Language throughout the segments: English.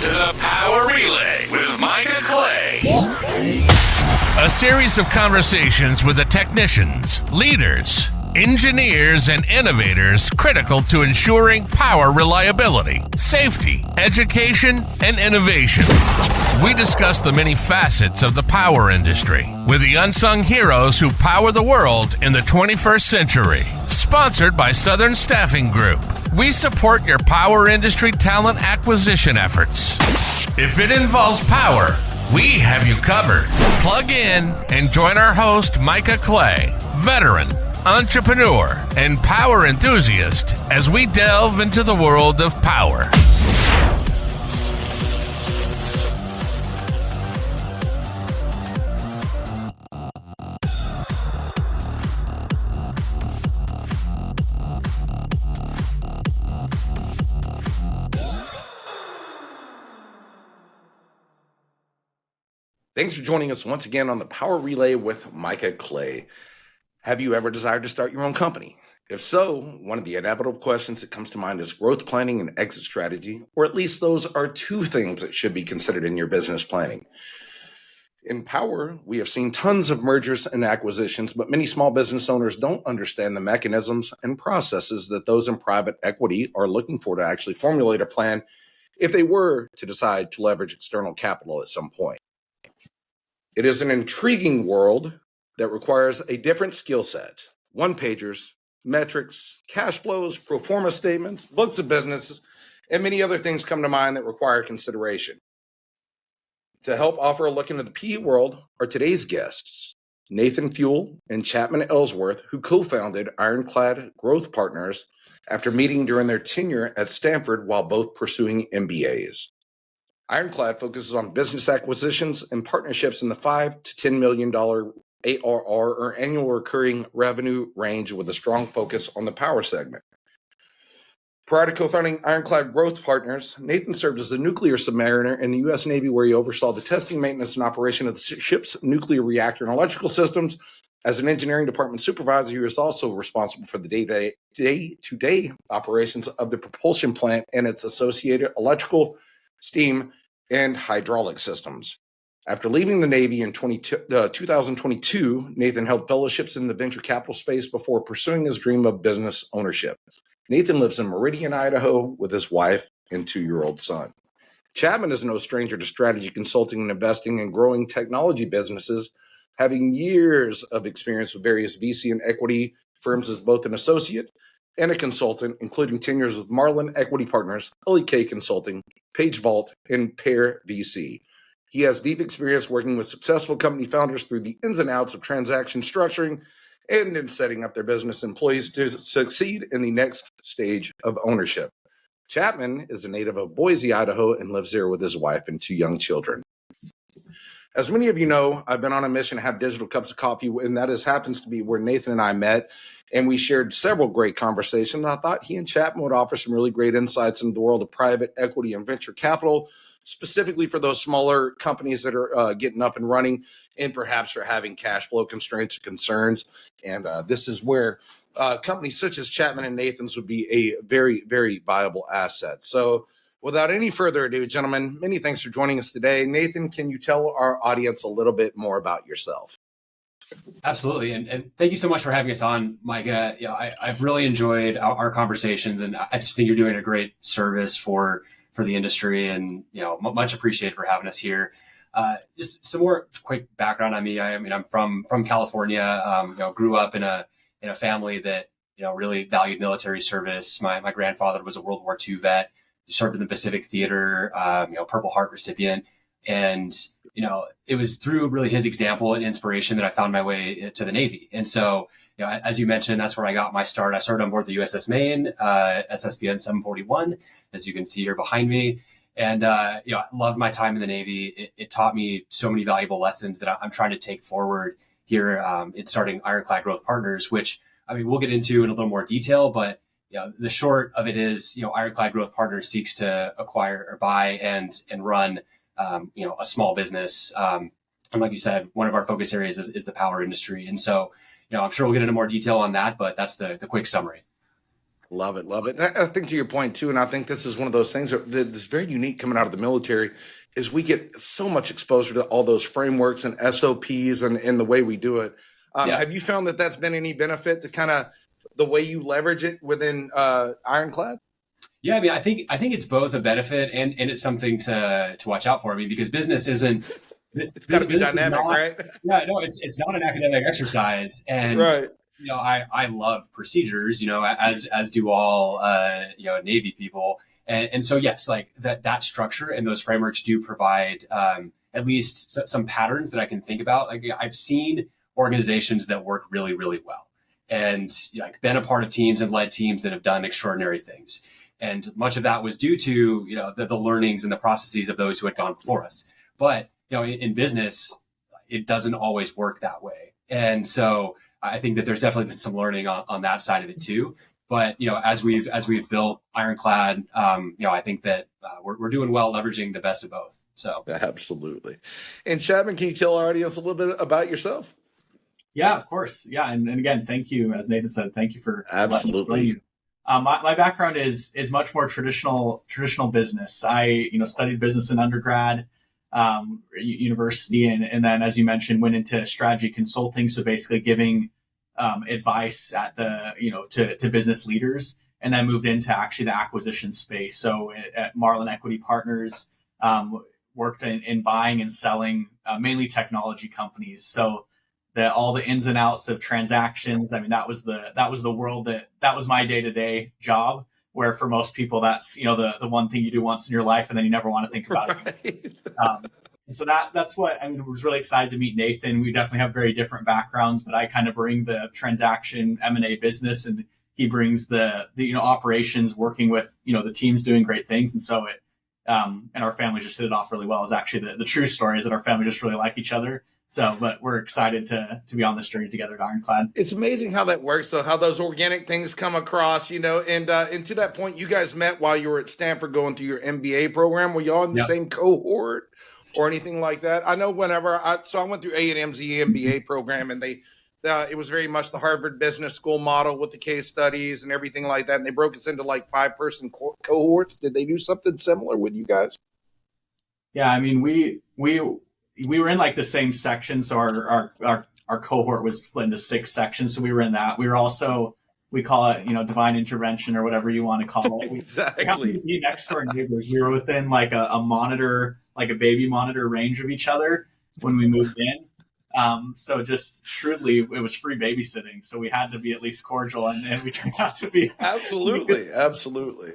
to the Power Relay with Micah Clay. A series of conversations with the technicians, leaders, engineers, and innovators critical to ensuring power reliability, safety, education, and innovation. We discuss the many facets of the power industry with the unsung heroes who power the world in the 21st century. Sponsored by Southern Staffing Group, we support your power industry talent acquisition efforts. If it involves power, we have you covered. Plug in and join our host, Micah Clay, veteran, entrepreneur, and power enthusiast as we delve into the world of power. Thanks for joining us once again on the Power Relay with Micah Clay. Have you ever desired to start your own company? If so, one of the inevitable questions that comes to mind is growth planning and exit strategy, or at least those are two things that should be considered in your business planning. In power, we have seen tons of mergers and acquisitions, but many small business owners don't understand the mechanisms and processes that those in private equity are looking for to actually formulate a plan if they were to decide to leverage external capital at some point. It is an intriguing world that requires a different skill set. One-pagers, metrics, cash flows, pro forma statements, books of business, and many other things come to mind that require consideration. To help offer a look into the PE world are today's guests, Nathan Fewel and Chapman Ellsworth, who co-founded Ironclad Growth Partners after meeting during their tenure at Stanford while both pursuing MBAs. Ironclad focuses on business acquisitions and partnerships in the $5 to $10 million ARR or annual recurring revenue range with a strong focus on the power segment. Prior to co-founding Ironclad Growth Partners, Nathan served as a nuclear submariner in the U.S. Navy, where he oversaw the testing, maintenance, and operation of the ship's nuclear reactor and electrical systems. As an engineering department supervisor, he was also responsible for the day-to-day operations of the propulsion plant and its associated electrical, steam, and hydraulic systems. After leaving the Navy in 2022, Nathan held fellowships in the venture capital space before pursuing his dream of business ownership. Nathan lives in Meridian, Idaho, with his wife and 2-year-old son. Chapman is no stranger to strategy consulting and investing in growing technology businesses, having years of experience with various VC and equity firms as both an associate and a consultant, including tenures with Marlin Equity Partners, LEK Consulting, Page Vault, and Pear VC. He has deep experience working with successful company founders through the ins and outs of transaction structuring and in setting up their business employees to succeed in the next stage of ownership. Chapman is a native of Boise, Idaho, and lives there with his wife and 2 young children. As many of you know, I've been on a mission to have digital cups of coffee, and that happens to be where Nathan and I met, and we shared several great conversations. I thought he and Chapman would offer some really great insights into the world of private equity and venture capital, specifically for those smaller companies that are getting up and running and perhaps are having cash flow constraints or concerns. And this is where companies such as Chapman and Nathan's would be a very, very viable asset. So without any further ado, gentlemen, many thanks for joining us today. Nathan, can you tell our audience a little bit more about yourself? Absolutely. And thank you so much for having us on, Micah. I've really enjoyed our conversations, and I just think you're doing a great service for the industry, and, much appreciated for having us here. Just some more quick background on me. I'm from California, grew up in a family that, really valued military service. My grandfather was a World War II vet, served in the Pacific Theater, Purple Heart recipient. And, it was through really his example and inspiration that I found my way to the Navy. And so, as you mentioned, that's where I got my start. I started on board the USS Maine, SSBN 741, as you can see here behind me. And, I loved my time in the Navy. It taught me so many valuable lessons that I'm trying to take forward here in starting Ironclad Growth Partners, which, we'll get into in a little more detail, but the short of it is, Ironclad Growth Partners seeks to acquire or buy and run, a small business. And like you said, one of our focus areas is the power industry. And so, I'm sure we'll get into more detail on that, but that's the quick summary. Love it, love it. And I think to your point too, and I think this is one of those things that's very unique coming out of the military, is we get so much exposure to all those frameworks and SOPs and the way we do it. Yeah. Have you found that that's been any benefit to kind of the way you leverage it within Ironclad? Yeah, I mean, I think it's both a benefit and it's something to watch out for. I mean, because business isn't It's got to be business is dynamic, not. right? Yeah, no, it's not an academic exercise, and Right. I love procedures, as do all Navy people, and so yes, like that structure and those frameworks do provide at least some patterns that I can think about. Like I've seen organizations that work really really well, and like been a part of teams and led teams that have done extraordinary things. And much of that was due to the learnings and the processes of those who had gone before us. But in business, it doesn't always work that way. And so I think that there's definitely been some learning on that side of it too. But as we've built Ironclad, I think that we're doing well leveraging the best of both. So Absolutely. And Chapman, can you tell our audience a little bit about yourself? Yeah, of course. Yeah, and again, thank you, as Nathan said, thank you for letting us join Absolutely. you. My background is much more traditional business. I studied business in undergrad, university, and then as you mentioned, went into strategy consulting. So basically, giving advice at the to business leaders, and then moved into actually the acquisition space. So at Marlin Equity Partners, worked in buying and selling mainly technology companies. So all the ins and outs of transactions. I mean, that was the world that was my day-to-day job, where for most people, that's, the one thing you do once in your life and then you never want to think about it. Right. And so that's what, I was really excited to meet Nathan. We definitely have very different backgrounds, but I kind of bring the transaction M&A business, and he brings the operations, working with, the teams doing great things. And so and our family just hit it off really well. Is actually the true story is that our family just really like each other. So, but we're excited to be on this journey together at Ironclad. It's amazing how that works, though, how those organic things come across, and to that point, you guys met while you were at Stanford going through your MBA program. Were y'all in the same cohort or anything like that? I know I went through A&M's MBA program, and it was very much the Harvard Business School model with the case studies and everything like that. And they broke us into like 5-person cohorts. Did they do something similar with you guys? Yeah, I mean, we were in like the same section. So our cohort was split into 6 sections. So we were in that. We were also, we call it, divine intervention or whatever you want to call it. Exactly. We happened to be next to our neighbors. We were within like a monitor, like a baby monitor range of each other when we moved in. So just shrewdly, it was free babysitting. So we had to be at least cordial, and we turned out to be. Absolutely. Absolutely.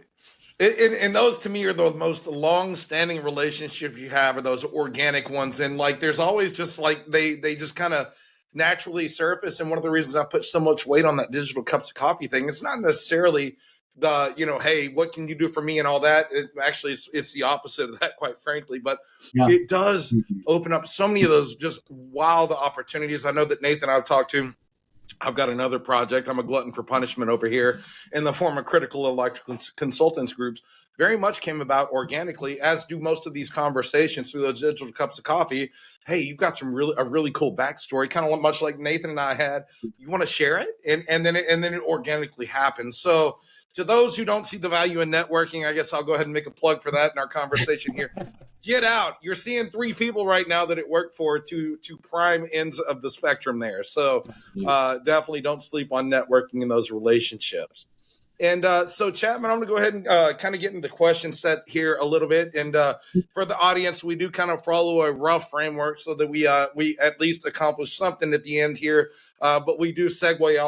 And those to me are the most long-standing relationships you have, are those organic ones. And like, there's always just like, they just kind of naturally surface. And one of the reasons I put so much weight on that digital cups of coffee thing, it's not necessarily the, hey, what can you do for me and all that. It's the opposite of that, quite frankly. But it does open up so many of those just wild opportunities. I know that Nathan I've talked to, I've got another project. I'm a glutton for punishment over here in the form of critical electrical consultants groups. Very much came about organically, as do most of these conversations through those digital cups of coffee. Hey, you've got a really cool backstory, kind of much like Nathan and I had. You want to share it, and then it organically happens. So, to those who don't see the value in networking, I guess I'll go ahead and make a plug for that in our conversation here. Get out. You're seeing 3 people right now that it worked for two prime ends of the spectrum there. So definitely don't sleep on networking in those relationships. And so, Chapman, I'm going to go ahead and kind of get into the question set here a little bit. And for the audience, we do kind of follow a rough framework so that we at least accomplish something at the end here. But we do segue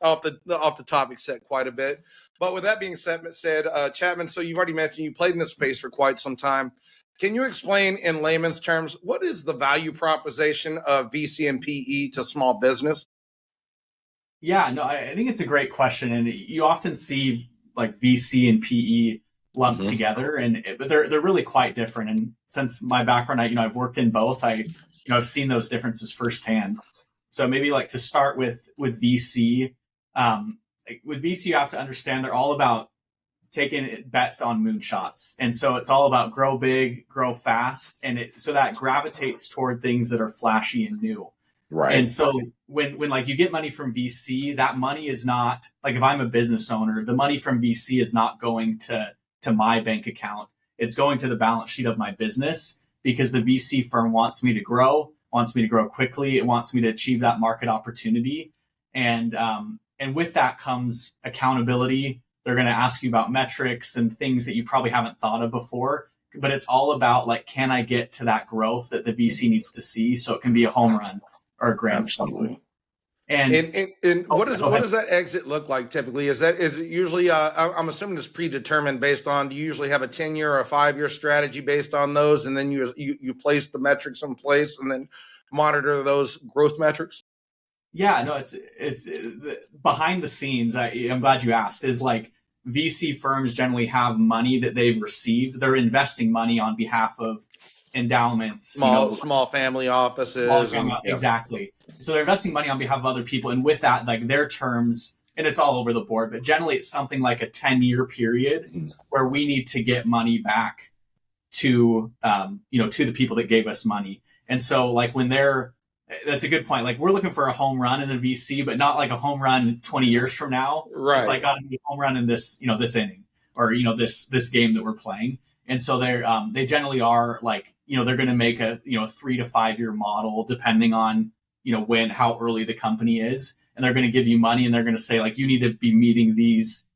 off the topic set quite a bit. But with that being said, Chapman, so you've already mentioned you played in this space for quite some time. Can you explain in layman's terms, what is the value proposition of VC and PE to small business? Yeah, no, I think it's a great question. And you often see like VC and PE lumped together, but they're really quite different. And since my background, I've worked in both. I've seen those differences firsthand. So maybe like to start with VC, with VC, you have to understand they're all about taking bets on moonshots. And so it's all about grow big, grow fast. And so that gravitates toward things that are flashy and new. Right. And so when like you get money from VC, that money is not like, if I'm a business owner, the money from VC is not going to my bank account. It's going to the balance sheet of my business, because the VC firm wants me to grow quickly. It wants me to achieve that market opportunity. And with that comes accountability. They're going to ask you about metrics and things that you probably haven't thought of before, but it's all about like, can I get to that growth that the VC needs to see so it can be a home run or a grand slam? Absolutely. And what does that exit look like typically? Is it usually I'm assuming it's predetermined based on, do you usually have a 10-year or a 5-year strategy based on those, and then you place the metrics in place and then monitor those growth metrics? Yeah, no, it's behind the scenes. I'm glad you asked. Is like, VC firms generally have money that they've received. They're investing money on behalf of endowments, Small family offices, exactly. So they're investing money on behalf of other people, and with that, like, their terms, and it's all over the board. But generally, it's something like a 10-year period where we need to get money back to to the people that gave us money. And so, like, that's a good point. Like, we're looking for a home run in a VC, but not like a home run 20 years from now. Right. It's like, got to be a home run in this, this inning, or, this game that we're playing. And so they generally are like, they're going to make a, 3 to 5 year model depending on, how early the company is. And they're going to give you money, and they're going to say, like, you need to be meeting these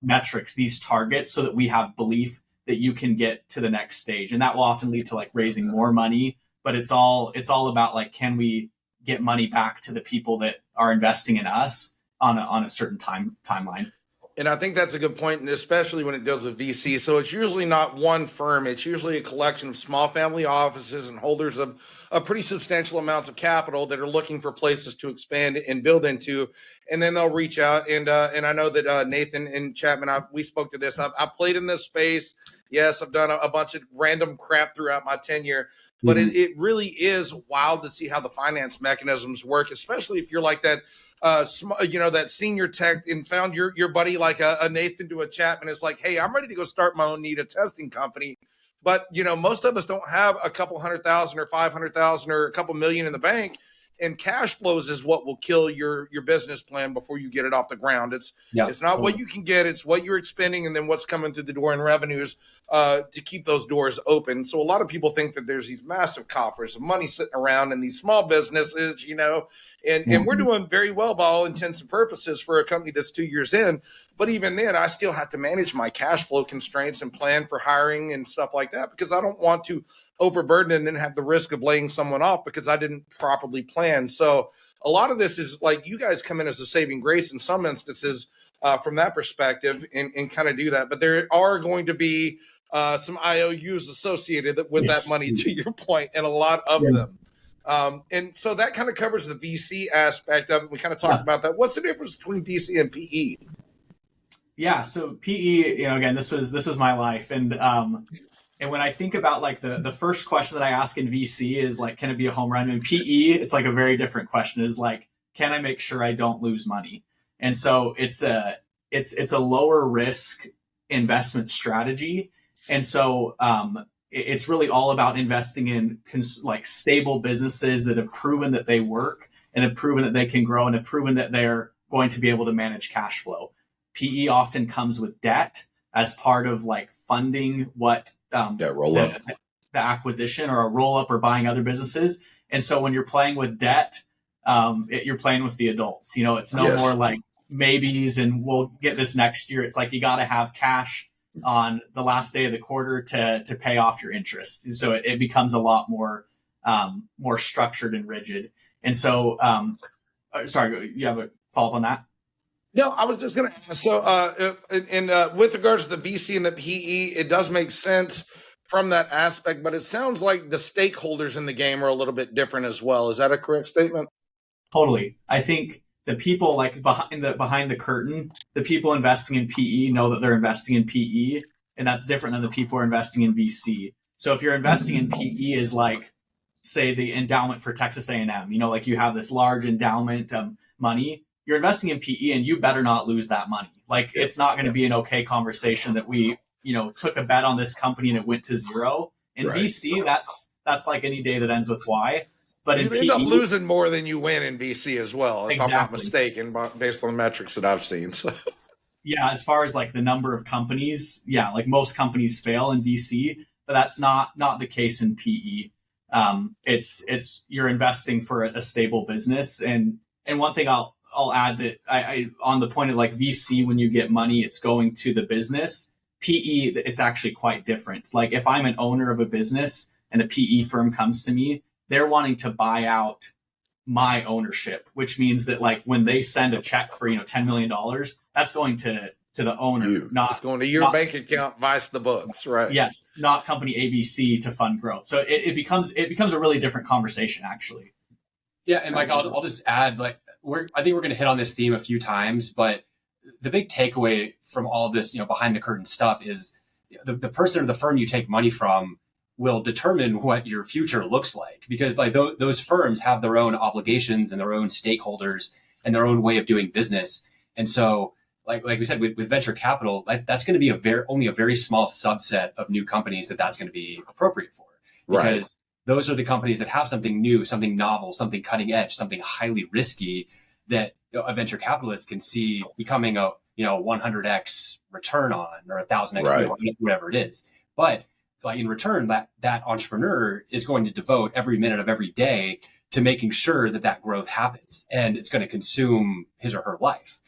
metrics, these targets, so that we have belief that you can get to the next stage. And that will often lead to like raising more money. But it's all about like, can we get money back to the people that are investing in us on a certain timeline? And I think that's a good point, and especially when it deals with VC. So it's usually not one firm. It's usually a collection of small family offices and holders of pretty substantial amounts of capital that are looking for places to expand and build into. And then they'll reach out. And I know that Nathan and Chapman, we spoke to this. I played in this space. Yes, I've done a bunch of random crap throughout my tenure, but it really is wild to see how the finance mechanisms work, especially if you're like that, that senior tech, and found your buddy like a Nathan to a Chapman. It's like, hey, I'm ready to go start my own NETA testing company. But, most of us don't have a couple 100,000 or 500,000 or a couple million in the bank. And cash flows is what will kill your business plan before you get it off the ground. It's not what you can get, it's what you're expending, and then what's coming through the door in revenues to keep those doors open. So a lot of people think that there's these massive coffers of money sitting around in these small businesses, and we're doing very well by all intents and purposes for a company that's 2 years in. But even then, I still have to manage my cash flow constraints and plan for hiring and stuff like that, because I don't want to overburden and then have the risk of laying someone off because I didn't properly plan. So a lot of this is like, you guys come in as a saving grace in some instances from that perspective and kind of do that. But there are going to be some IOUs associated with that money, to your point, and a lot of them. And so that kind of covers the VC aspect of it. We kind of talked about that. What's the difference between VC and PE? Yeah. So PE, again, this was my life. And when I think about like the first question that I ask in VC is like, can it be a home run? In PE, it's like a very different question. Is like, can I make sure I don't lose money? And so it's a lower risk investment strategy. And so it's really all about investing in like stable businesses that have proven that they work and have proven that they can grow and have proven that they're going to be able to manage cash flow. PE often comes with debt as part of like funding what the acquisition, or a roll up, or buying other businesses. And so when you're playing with debt, you're playing with the adults. It's no more like maybes and we'll get this next year. It's like, you got to have cash on the last day of the quarter to pay off your interest. So it becomes a lot more structured and rigid. And so, sorry, you have a follow up on that? No, I was just going to ask. So, with regards to the VC and the PE, it does make sense from that aspect, but it sounds like the stakeholders in the game are a little bit different as well. Is that a correct statement? Totally. I think the people like behind the curtain, the people investing in PE know that they're investing in PE, and that's different than the people who are investing in VC. So if you're investing in PE is like, say, the endowment for Texas A&M, like you have this large endowment money. You're investing in PE, and you better not lose that money. Like, it's not going to be an okay conversation that we, took a bet on this company and it went to zero. In VC, that's like any day that ends with Y. But you in end up PE, losing more than you win in VC as well, if I'm not exactly. mistaken, based on the metrics that I've seen. So Yeah, as far as like the number of companies, yeah, like most companies fail in VC, but that's not the case in PE. It's you're investing for a stable business, and one thing I'll add that I on the point of like VC, when you get money, it's going to the business. PE, it's actually quite different. Like if I'm an owner of a business and a PE firm comes to me, they're wanting to buy out my ownership, which means that like when they send a check for $10 million, that's going to the owner, it's going to your bank account, vice the books, right? Yes, not company ABC to fund growth. So it becomes a really different conversation, actually. Yeah, and Mike, I'll just add, like, I think we're going to hit on this theme a few times, but the big takeaway from all of this, behind the curtain stuff is the person or the firm you take money from will determine what your future looks like, because like those firms have their own obligations and their own stakeholders and their own way of doing business. And so like we said, with venture capital, like that's going to be only a very small subset of new companies that's going to be appropriate for, because those are the companies that have something new, something novel, something cutting edge, something highly risky that a venture capitalist can see becoming a 100x return on, or 1,000x, whatever it is. But like in return, that entrepreneur is going to devote every minute of every day to making sure that growth happens, and it's going to consume his or her life.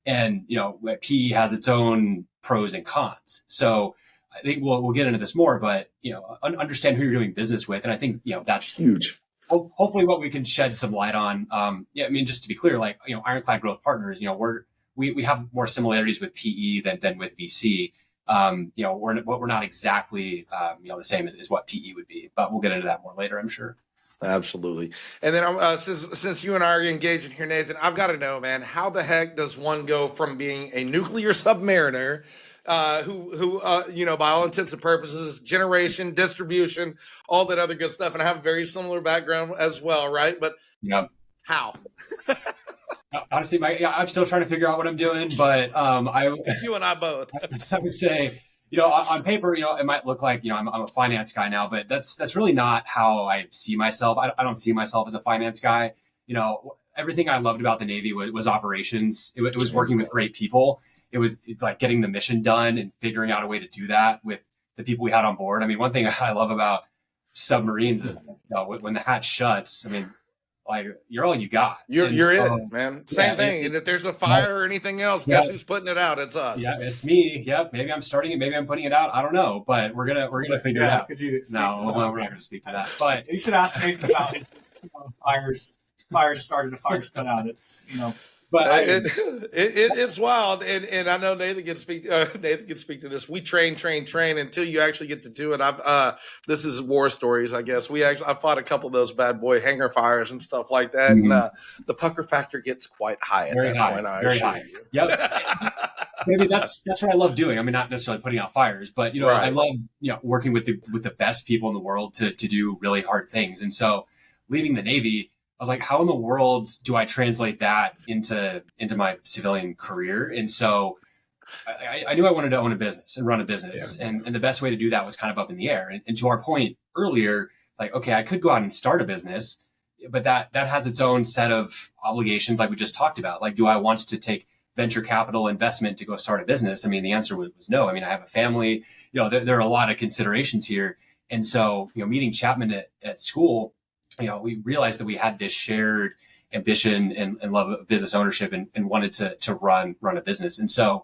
And PE has its own pros and cons. So I think we'll get into this more, but understand who you're doing business with, and I think that's huge. Hopefully, what we can shed some light on. Just to be clear, like Ironclad Growth Partners, we have more similarities with PE than with VC. We're not exactly the same as what PE would be, but we'll get into that more later, I'm sure. Absolutely. And then since you and I are engaged in here, Nathan, I've got to know, man, how the heck does one go from being a nuclear submariner, who by all intents and purposes, generation, distribution, all that other good stuff, and I have a very similar background as well, right? But how? Honestly, I'm still trying to figure out what I'm doing, but you and I both. I would say, on paper, it might look like, I'm a finance guy now, but that's really not how I see myself. I don't see myself as a finance guy. Everything I loved about the Navy was operations. It was working with great people. It was like getting the mission done and figuring out a way to do that with the people we had on board. I mean, one thing I love about submarines is when the hatch shuts, I mean, like you're all you got. You're it, man. Same thing. And if there's a fire or anything else, guess who's putting it out? It's us. Yeah, it's me. Yep. Maybe I'm starting it. Maybe I'm putting it out. I don't know, but we're gonna figure it out. No, we're not gonna speak to that. But you should ask Nathan about fires started, a fire's put out. It's But it's wild, and I know Nathan can speak. Nathan can speak to this. We train until you actually get to do it. This is war stories, I guess. I fought a couple of those bad boy hangar fires and stuff like that, and the pucker factor gets quite high at that point. Very high. Yep. Maybe that's what I love doing. I mean, not necessarily putting out fires, but I love working with the best people in the world to do really hard things. And so, leaving the Navy, I was like, how in the world do I translate that into my civilian career? And so I knew I wanted to own a business and run a business. Yeah. And the best way to do that was kind of up in the air. And to our point earlier, like, okay, I could go out and start a business, but that has its own set of obligations, like we just talked about. Like, do I want to take venture capital investment to go start a business? I mean, the answer was no. I mean, I have a family, there are a lot of considerations here. And so, meeting Chapman at school, we realized that we had this shared ambition and love of business ownership and wanted to run a business. And so,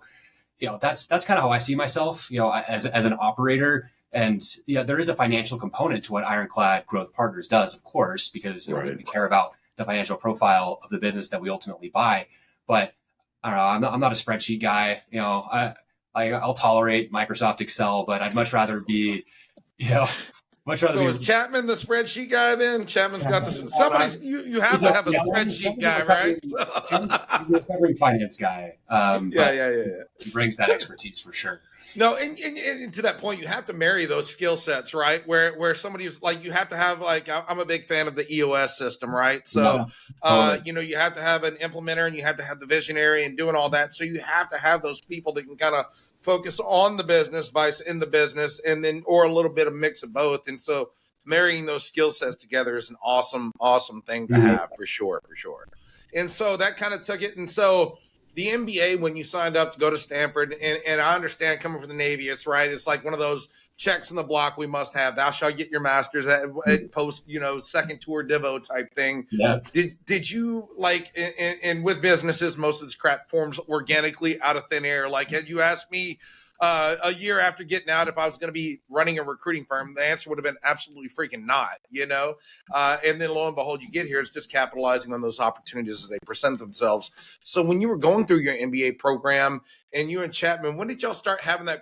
that's kind of how I see myself, as an operator. And there is a financial component to what Ironclad Growth Partners does, of course, because we care about the financial profile of the business that we ultimately buy. But I don't know, I'm not a spreadsheet guy. I'll tolerate Microsoft Excel, but I'd much rather be, So is Chapman the spreadsheet guy then? Chapman's got this. Somebody's you have to have a spreadsheet guy, right? He's a recovering finance guy. He brings that expertise for sure. No, and to that point, you have to marry those skill sets, right? Where somebody's like, you have to have I'm a big fan of the EOS system, right? So, you have to have an implementer and you have to have the visionary and doing all that. So you have to have those people that can kind of focus on the business, vice in the business, and then or a little bit of mix of both. And so marrying those skill sets together is an awesome thing to have for sure. And so that kind of took it. And so the MBA, when you signed up to go to Stanford, and I understand coming from the Navy, it's right. It's like one of those checks in the block we must have. Thou shalt get your master's at post, second tour divo type thing. Yeah. Did you like, and with businesses, most of this crap forms organically out of thin air. Like, had you asked me a year after getting out if I was going to be running a recruiting firm, the answer would have been absolutely freaking not, and then lo and behold, you get here. It's just capitalizing on those opportunities as they present themselves. So when you were going through your MBA program and you and Chapman, when did y'all start having that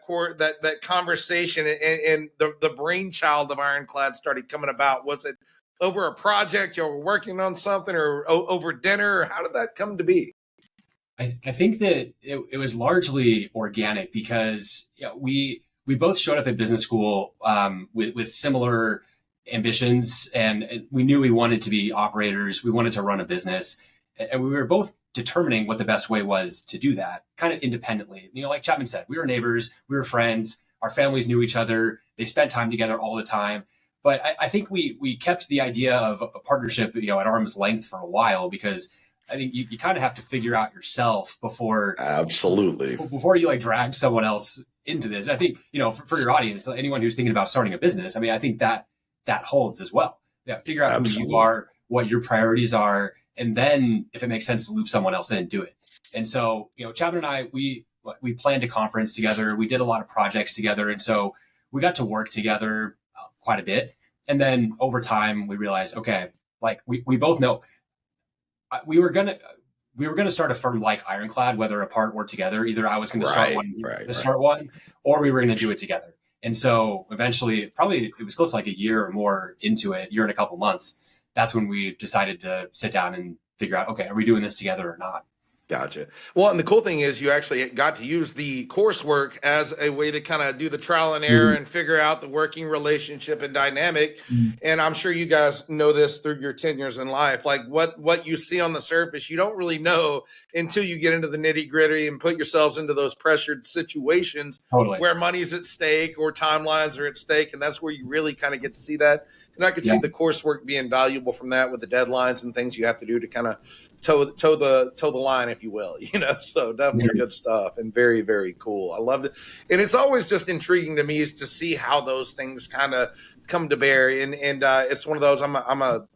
conversation and the brainchild of Ironclad started coming about? Was it over a project, y'all were working on something, or over dinner, or how did that come to be? I think that it was largely organic because we both showed up at business school with similar ambitions, and we knew we wanted to be operators. We wanted to run a business, and we were both determining what the best way was to do that, kind of independently. Like Chapman said, we were neighbors, we were friends, our families knew each other, they spent time together all the time. But I think we kept the idea of a partnership, at arm's length for a while, because I think you kind of have to figure out yourself before you drag someone else into this. I think, for your audience, anyone who's thinking about starting a business, I think that holds as well. Yeah. Figure out who you are, what your priorities are, and then if it makes sense to loop someone else in, do it. And so, Chapman and I, we planned a conference together. We did a lot of projects together. And so we got to work together quite a bit. And then over time we realized, okay, we both know we were gonna start a firm like Ironclad, whether apart or together. Either I was going to start one, or we were going to do it together. And so eventually, it was close to a year or more into it, year and a couple months. That's when we decided to sit down and figure out, okay, are we doing this together or not? Gotcha. Well, and the cool thing is you actually got to use the coursework as a way to kind of do the trial and error and figure out the working relationship and dynamic. And I'm sure you guys know this through your tenures in life. Like what you see on the surface, you don't really know until you get into the nitty gritty and put yourselves into those pressured situations where money's at stake or timelines are at stake. And that's where you really kind of get to see that. And I could see the coursework being valuable from that, with the deadlines and things you have to do to kind of toe the line, if you will, so definitely good stuff and very, very cool. I loved it. And it's always just intriguing to me is to see how those things kind of come to bear. And it's one of those, I'm a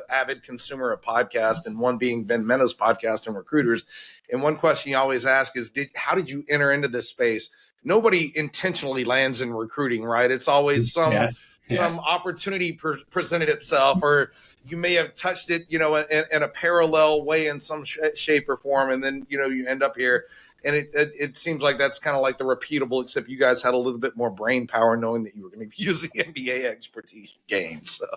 avid consumer of podcasts, and one being Ben Mena's podcast and Recruiters. And one question you always ask is, how did you enter into this space? Nobody intentionally lands in recruiting, right? It's always some opportunity presented itself, or you may have touched it, in a parallel way in some shape or form. And then, you end up here, and it seems like that's kind of like the repeatable, except you guys had a little bit more brain power knowing that you were going to be using MBA expertise gained. So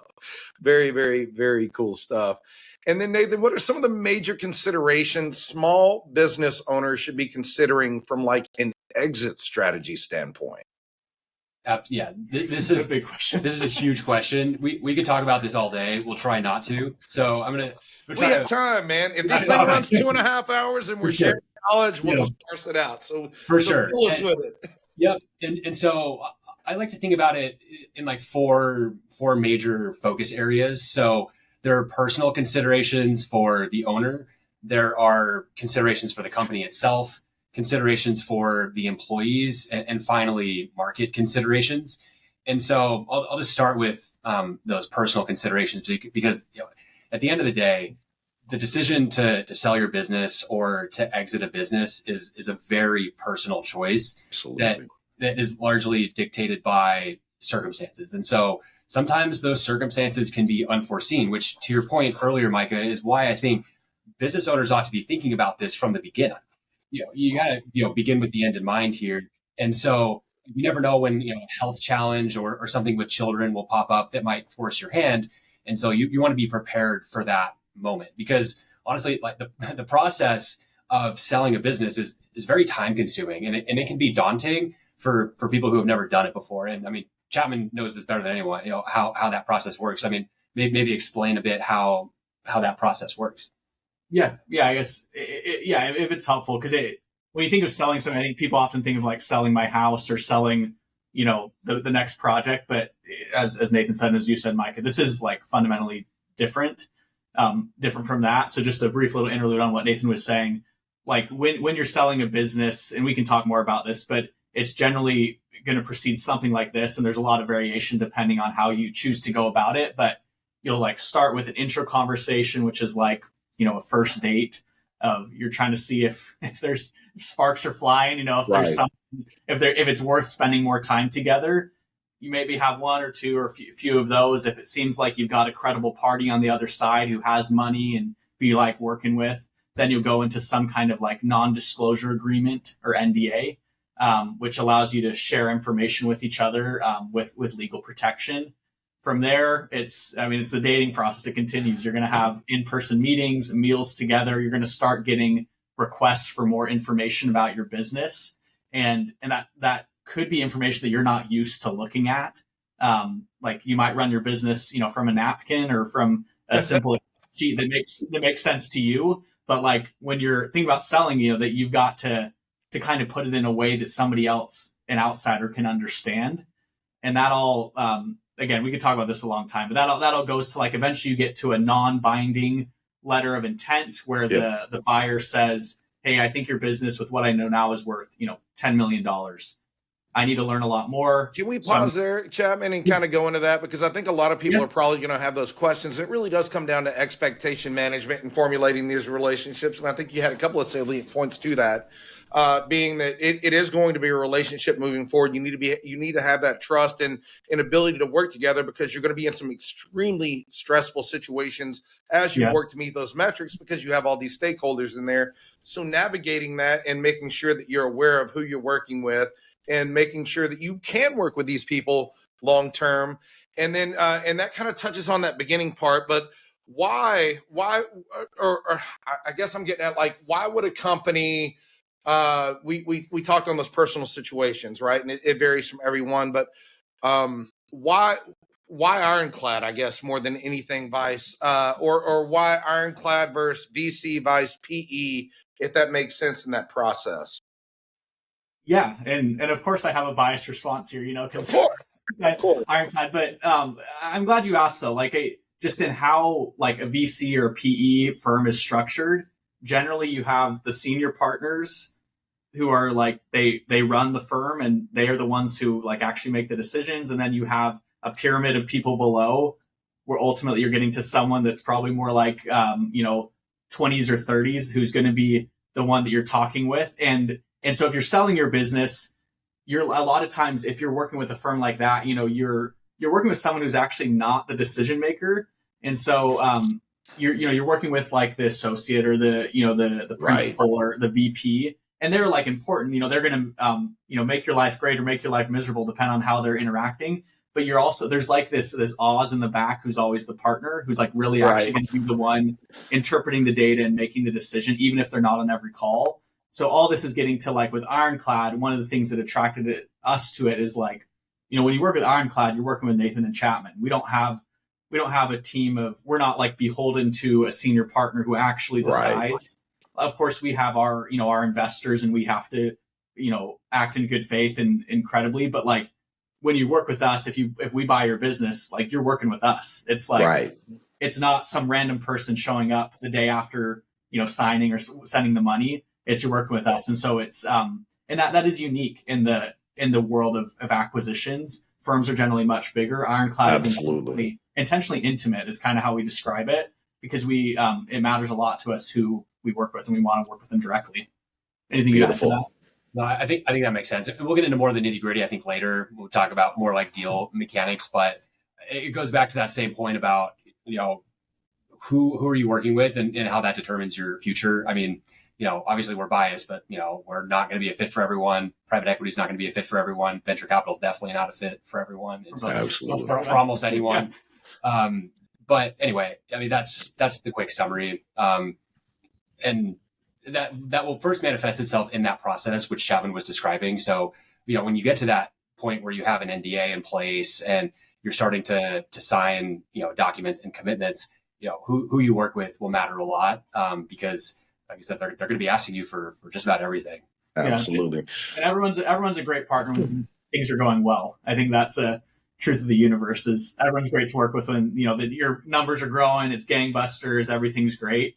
very, very, very cool stuff. And then Nathan, what are some of the major considerations small business owners should be considering from an exit strategy standpoint? This is a big question. This is a huge question. We could talk about this all day. We'll try not to. So we have time, man. If this thing runs 2.5 hours and we're sharing knowledge, we'll just parse it out. So sure, fill us with it. Yep. And so I like to think about it in four major focus areas. So there are personal considerations for the owner. There are considerations for the company itself, considerations for the employees, and finally market considerations. And so I'll just start with those personal considerations, because at the end of the day, the decision to sell your business or to exit a business is a very personal choice. Absolutely. that is largely dictated by circumstances. And so sometimes those circumstances can be unforeseen, which, to your point earlier, Micah, is why I think business owners ought to be thinking about this from the beginning. You got to begin with the end in mind here. And so you never know when a health challenge or something with children will pop up that might force your hand. And so you want to be prepared for that moment, because honestly, the process of selling a business is very time consuming, and it can be daunting for people who have never done it before. And Chapman knows this better than anyone, how that process works. Maybe explain a bit how that process works. Yeah, I guess, if it's helpful, because when you think of selling something, I think people often think of selling my house or selling the next project. But as Nathan said, and as you said, Micah, this is like fundamentally different from that. So just a brief little interlude on what Nathan was saying. Like when you're selling a business, and we can talk more about this, but it's generally going to proceed something like this. And there's a lot of variation depending on how you choose to go about it. But you'll like start with an intro conversation, which is like, a first date of you're trying to see if there's if sparks are flying, if there's something, if it's worth spending more time together. You maybe have one or two or a few of those. If it seems like you've got a credible party on the other side who has money and who you like working with, then you'll go into some kind of like non-disclosure agreement or NDA, which allows you to share information with each other with legal protection. From there, it's the dating process. It continues. You're going to have in-person meetings, meals together. You're going to start getting requests for more information about your business. And that could be information that you're not used to looking at. Like you might run your business, from a napkin or from a simple sheet that makes sense to you. But like when you're thinking about selling, that you've got to kind of put it in a way that somebody else, an outsider, can understand. And that all, again, we could talk about this a long time, but that all goes to like eventually you get to a non-binding letter of intent where the buyer says, hey, I think your business with what I know now is worth, $10 million. I need to learn a lot more. Can we pause there, Chapman, and kind of go into that? Because I think a lot of people are probably going to have those questions. It really does come down to expectation management and formulating these relationships. And I think you had a couple of salient points to that, being that it is going to be a relationship moving forward. You need to have that trust and an ability to work together, because you're going to be in some extremely stressful situations as you work to meet those metrics, because you have all these stakeholders in there. So navigating that and making sure that you're aware of who you're working with, and making sure that you can work with these people long term. And then and that kind of touches on that beginning part, but why or I guess I'm getting at, like, why would a company we talked on those personal situations, right? And it varies from everyone, but why Ironclad, I guess, more than anything, Vice, or why Ironclad versus VC, Vice, PE, if that makes sense in that process? Yeah, and of course I have a biased response here, because Of course. Ironclad. But I'm glad you asked though. Like just in how like a VC or a PE firm is structured, generally you have the senior partners who are like they run the firm and they are the ones who like actually make the decisions, and then you have a pyramid of people below where ultimately you're getting to someone that's probably more like 20s or 30s who's going to be the one that you're talking with. And so if you're selling your business, you're a lot of times, if you're working with a firm like that, you're working with someone who's actually not the decision maker. And so you're working with like the associate or the principal or the VP, and they're like important. They're going to make your life great or make your life miserable depending on how they're interacting. But you're also, there's like this Oz in the back who's always the partner, who's like really actually going to be the one interpreting the data and making the decision, even if they're not on every call. So all this is getting to like with Ironclad, one of the things that attracted us to it is like, when you work with Ironclad, you're working with Nathan and Chapman. We don't have a team we're not like beholden to a senior partner who actually decides. Right. Of course, we have our investors, and we have to, act in good faith and incredibly. But like when you work with us, if we buy your business, like you're working with us. It's like, It's not some random person showing up the day after, signing or sending the money. It's you're working with us. And so it's, and that is unique in the world of acquisitions. Firms are generally much bigger. Ironclad is intentionally intimate is kind of how we describe it, because it matters a lot to us who we work with, and we want to work with them directly. Anything you add to that? No, I think that makes sense. We'll get into more of the nitty gritty, I think, later. We'll talk about more like deal mechanics, but it goes back to that same point about, who are you working with and how that determines your future. I mean, obviously we're biased, but, we're not going to be a fit for everyone. Private equity is not going to be a fit for everyone. Venture capital is definitely not a fit for everyone. It's Absolutely. For almost anyone. Yeah. But anyway, I mean, that's the quick summary. And that will first manifest itself in that process, which Chapman was describing. So, when you get to that point where you have an NDA in place and you're starting to sign, documents and commitments, who you work with will matter a lot, because like I said, they're going to be asking you for just about everything. Absolutely. And everyone's a great partner. things are going well. I think that's a truth of the universe is everyone's great to work with when, your numbers are growing, it's gangbusters, everything's great.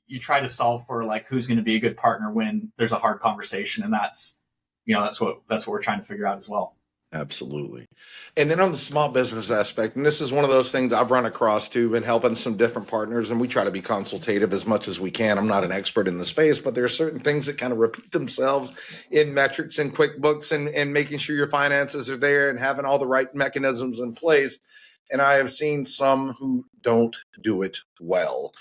You try to solve for like who's going to be a good partner when there's a hard conversation. And that's what we're trying to figure out as well. Absolutely. And then on the small business aspect, and this is one of those things I've run across too, been helping some different partners, and we try to be consultative as much as we can. I'm not an expert in the space, but there are certain things that kind of repeat themselves in metrics and QuickBooks and making sure your finances are there and having all the right mechanisms in place. And I have seen some who don't do it well,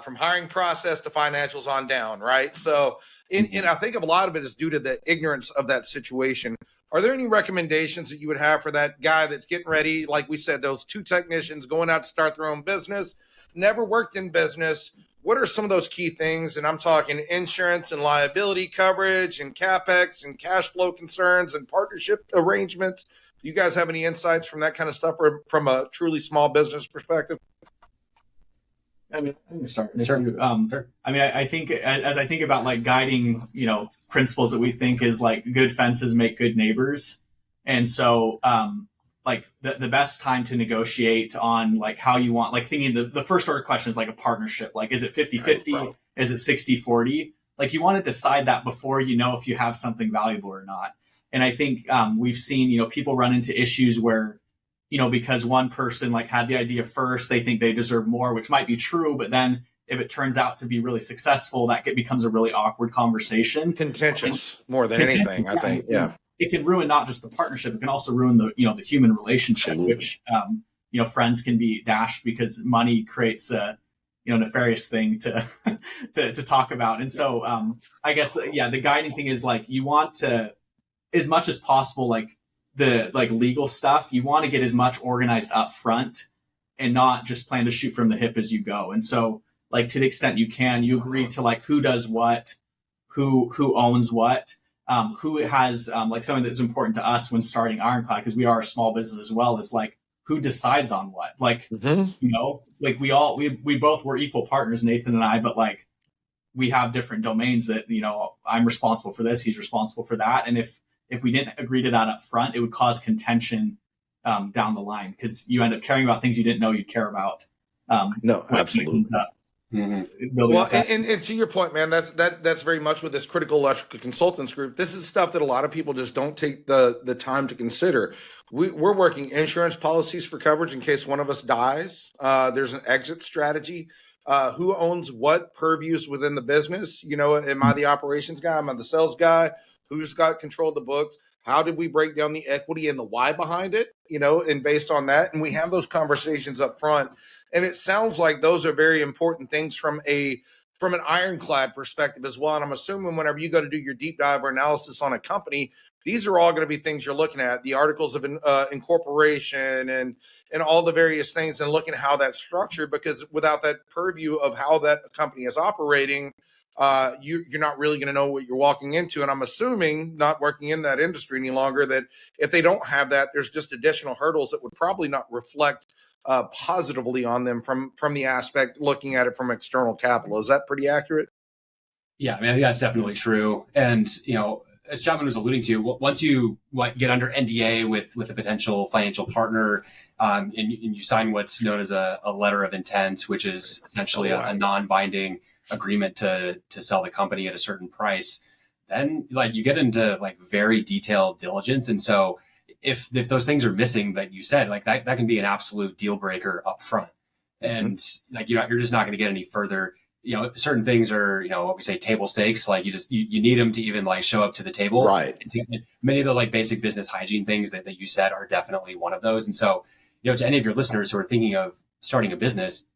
from hiring process to financials on down, right? So, and I think a lot of it is due to the ignorance of that situation. Are there any recommendations that you would have for that guy that's getting ready? Like we said, those two technicians going out to start their own business, never worked in business. What are some of those key things? And I'm talking insurance and liability coverage and CAPEX and cash flow concerns and partnership arrangements. Do you guys have any insights from that kind of stuff or from a truly small business perspective? I mean, I can start. Sure. I mean, I think as I think about like guiding, principles that we think is like good fences make good neighbors. And so, like the best time to negotiate on like how you want, like thinking the first order question is like a partnership. Like, is it 50-50? Right. Is it 60-40? Like you want to decide that before you know if you have something valuable or not. And I think we've seen, people run into issues where, because one person like had the idea first, they think they deserve more, which might be true. But then if it turns out to be really successful, that becomes a really awkward conversation. Contentious more than anything, I think. Yeah. It can ruin not just the partnership, it can also ruin the human relationship, Absolutely. Which, friends can be dashed because money creates a, nefarious thing to talk about. And so, I guess, the guiding thing is like, you want to, as much as possible, like, the like legal stuff, you want to get as much organized up front and not just plan to shoot from the hip as you go. And so like to the extent you can, you agree to like who does what, who owns what, who has like something that's important to us when starting Ironclad, because we are a small business as well, is like who decides on what. Like, like we both were equal partners, Nathan and I, but like we have different domains that, I'm responsible for this, he's responsible for that. And if we didn't agree to that up front, it would cause contention down the line because you end up caring about things you didn't know you'd care about. No, absolutely. Well, and to your point, man, that's very much with this critical electrical consultants group. This is stuff that a lot of people just don't take the time to consider. We're working insurance policies for coverage in case one of us dies. There's an exit strategy. Who owns what purviews within the business? Am I the operations guy? Am I the sales guy? Who's got control of the books? How did we break down the equity and the why behind it? And based on that, and we have those conversations up front. And it sounds like those are very important things from an Ironclad perspective as well. And I'm assuming whenever you go to do your deep dive or analysis on a company, these are all going to be things you're looking at, the articles of incorporation and all the various things, and looking at how that's structured, because without that purview of how that company is operating, you're not really going to know what you're walking into. And I'm assuming, not working in that industry any longer, that if they don't have that, there's just additional hurdles that would probably not reflect positively on them from the aspect looking at it from external capital. Is that pretty accurate? Yeah, I think that's definitely true. And, as Chapman was alluding to, once you get under NDA with a potential financial partner, and you sign what's known as a letter of intent, which is essentially a non-binding agreement to sell the company at a certain price, then like you get into like very detailed diligence. And so if those things are missing that you said, like that can be an absolute deal breaker up front. And like you're just not going to get any further. Certain things are, what we say table stakes, like you need them to even like show up to the table. Right. Many of the like basic business hygiene things that you said are definitely one of those. And so, to any of your listeners who are thinking of starting a business,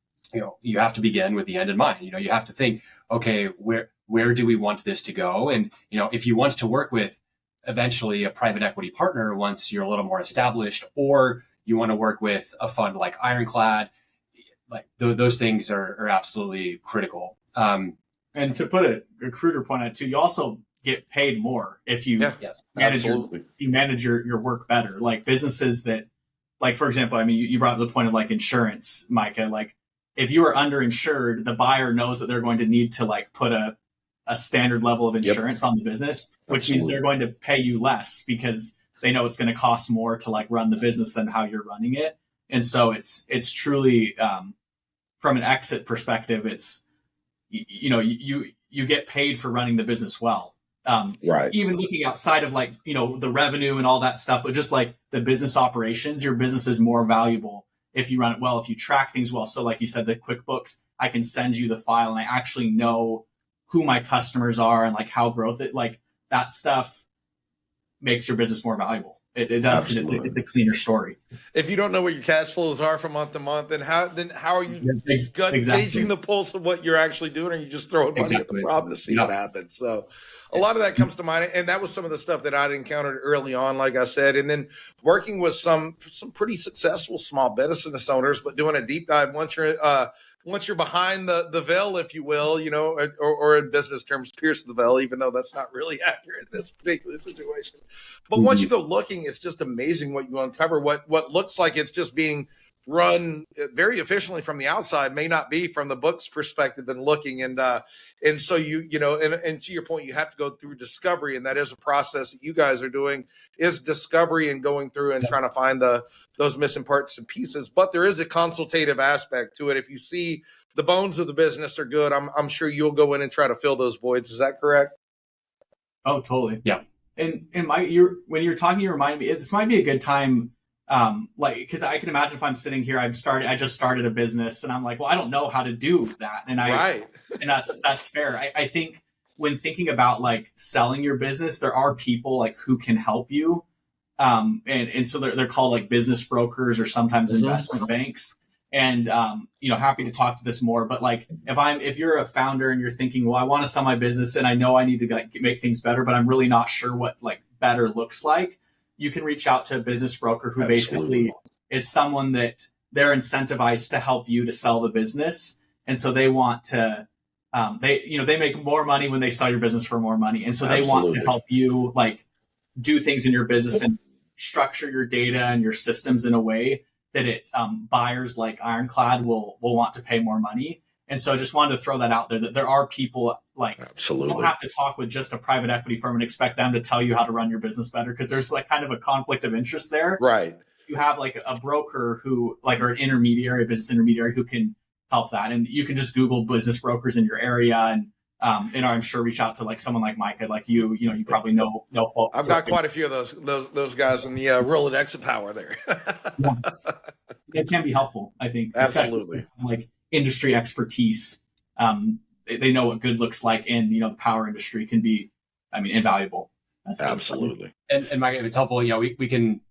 you have to begin with the end in mind. You have to think, okay, where do we want this to go? And, if you want to work with eventually a private equity partner once you're a little more established, or you want to work with a fund like Ironclad, like those things are absolutely critical. And to put a cruder point on it too, you also get paid more if you manage your work better. Like businesses that, like, for example, you brought up the point of like insurance, Micah, like if you are underinsured, the buyer knows that they're going to need to like put a standard level of insurance on the business. which means they're going to pay you less because they know it's going to cost more to like run the business than how you're running it. And so it's truly, from an exit perspective, it's, you get paid for running the business well. Right. Even looking outside of like, the revenue and all that stuff, but just like the business operations, your business is more valuable if you run it well, if you track things well. So like you said, the QuickBooks, I can send you the file and I actually know who my customers are and like how like that stuff makes your business more valuable. It does, because it's a cleaner story. If you don't know what your cash flows are from month to month, then how are you gauging the pulse of what you're actually doing? Or you just throwing money at the problem to see what happens? So a lot of that comes to mind. And that was some of the stuff that I'd encountered early on, like I said, and then working with some pretty successful small business owners, but doing a deep dive once you're behind the veil, if you will, or in business terms, pierce the veil, even though that's not really accurate in this particular situation. But once you go looking, it's just amazing what you uncover. What looks like it's just being run very efficiently from the outside may not be from the book's perspective and looking. And so and to your point, you have to go through discovery. And that is a process that you guys are doing, is discovery and going through and trying to find those missing parts and pieces. But there is a consultative aspect to it. If you see the bones of the business are good, I'm sure you'll go in and try to fill those voids. Is that correct? Oh, totally. Yeah. And when you're talking, you remind me, this might be a good time. Because I can imagine if I'm sitting here, I just started a business and I'm like, well, I don't know how to do that. And and that's fair. I think when thinking about like selling your business, there are people like who can help you. And so they're called like business brokers or sometimes investment banks. And, happy to talk to this more, but like, if you're a founder and you're thinking, well, I want to sell my business and I know I need to like make things better, but I'm really not sure what like better looks like, you can reach out to a business broker who basically is someone that they're incentivized to help you to sell the business. And so they want to, they make more money when they sell your business for more money. And so they want to help you like do things in your business and structure your data and your systems in a way that buyers like Ironclad will want to pay more money. And so I just wanted to throw that out there, that there are people like, you don't have to talk with just a private equity firm and expect them to tell you how to run your business better, because there's like kind of a conflict of interest there. Right. You have like a broker who or an intermediary, a business intermediary who can help that. And you can just Google business brokers in your area and I'm sure reach out to like someone like Micah, like you probably know folks. I've got quite a few of those guys in the Rolodex of power there. Yeah. It can be helpful, I think. Absolutely. Like industry expertise. They know what good looks like, and the power industry can be, invaluable. Absolutely. And Mike, if it's helpful, we can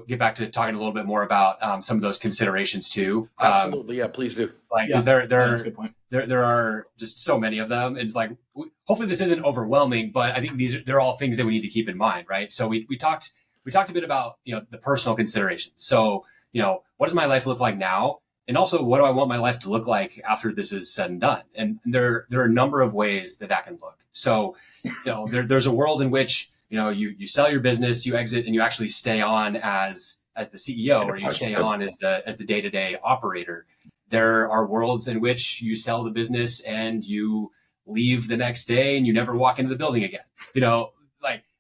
get back to talking a little bit more about some of those considerations too. Absolutely, yeah, please do. That's a good point. There are just so many of them, and like hopefully this isn't overwhelming, but I think they're all things that we need to keep in mind, right? So we talked a bit about the personal considerations. So what does my life look like now? And also, what do I want my life to look like after this is said and done? And there are a number of ways that can look. So, there's a world in which, you sell your business, you exit, and you actually stay on as the CEO, or you stay on as the day-to-day operator. There are worlds in which you sell the business and you leave the next day and you never walk into the building again,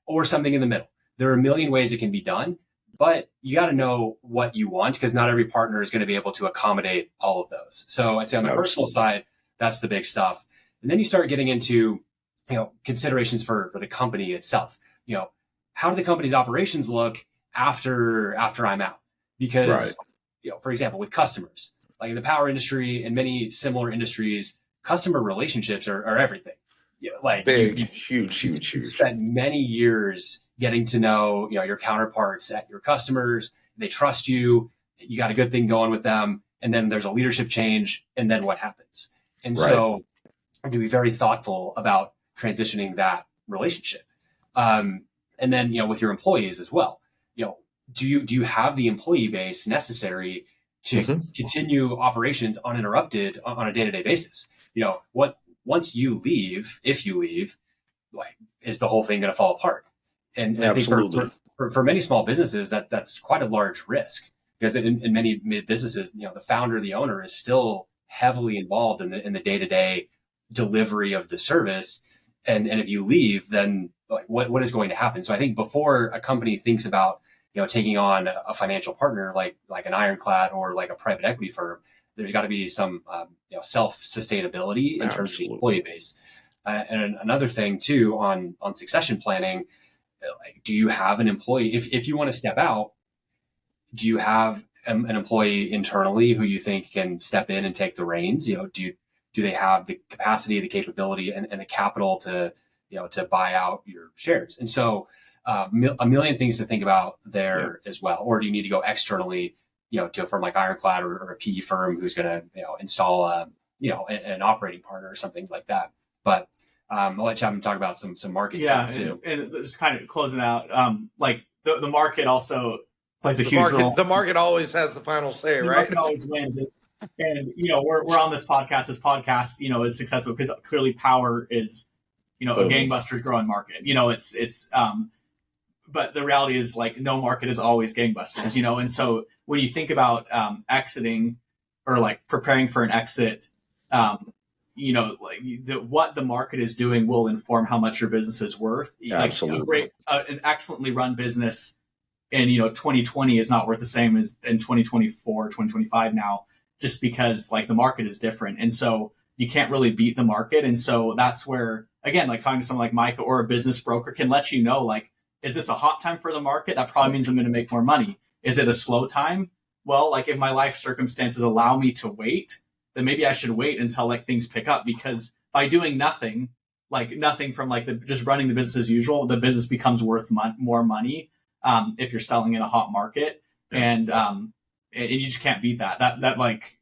or something in the middle. There are a million ways it can be done. But you got to know what you want, because not every partner is going to be able to accommodate all of those. So I'd say on the personal side, that's the big stuff. And then you start getting into, considerations for the company itself. How do the company's operations look after I'm out? Because, for example, with customers, like in the power industry and many similar industries, customer relationships are everything. Big, huge. You spent many years getting to know, your counterparts at your customers. They trust you. You got a good thing going with them. And then there's a leadership change. And then what happens? And so you can be very thoughtful about transitioning that relationship. And then, with your employees as well, do you have the employee base necessary to continue operations uninterrupted on a day-to-day basis? Once you leave, if you leave, is the whole thing going to fall apart? And I think for many small businesses, that's quite a large risk, because in many businesses, the founder, the owner is still heavily involved in the day-to-day delivery of the service. And if you leave, then like what is going to happen. So I think before a company thinks about, taking on a financial partner like an Ironclad or like a private equity firm, there's got to be some self-sustainability in terms of the employee base. And another thing too on succession planning, like, do you have an employee? If you want to step out, do you have an employee internally who you think can step in and take the reins? Do they have the capacity, the capability, and the capital to buy out your shares? And so a million things to think about there as well. Or do you need to go externally, to a firm like Ironclad or a PE firm who's going to install an operating partner or something like that? But I'll let Chapman talk about some market stuff too. And just kind of closing out, like the market also plays a huge role. The market always has the final say, right? The market always wins. And we're on this podcast. This podcast, is successful because clearly power is, a gangbusters growing market. But the reality is, like, no market is always gangbusters. And so when you think about exiting or like preparing for an exit, what the market is doing will inform how much your business is worth. Absolutely. An excellently run business in 2020 is not worth the same as in 2024, 2025 now, just because like the market is different. And so you can't really beat the market. And so that's where, again, like talking to someone like Micah or a business broker can let you know, like, is this a hot time for the market? That probably means I'm going to make more money. Is it a slow time? Well, like if my life circumstances allow me to wait, then maybe I should wait until like things pick up, because by doing nothing from like just running the business as usual, the business becomes worth more money if you're selling in a hot market. And you just can't beat that. That like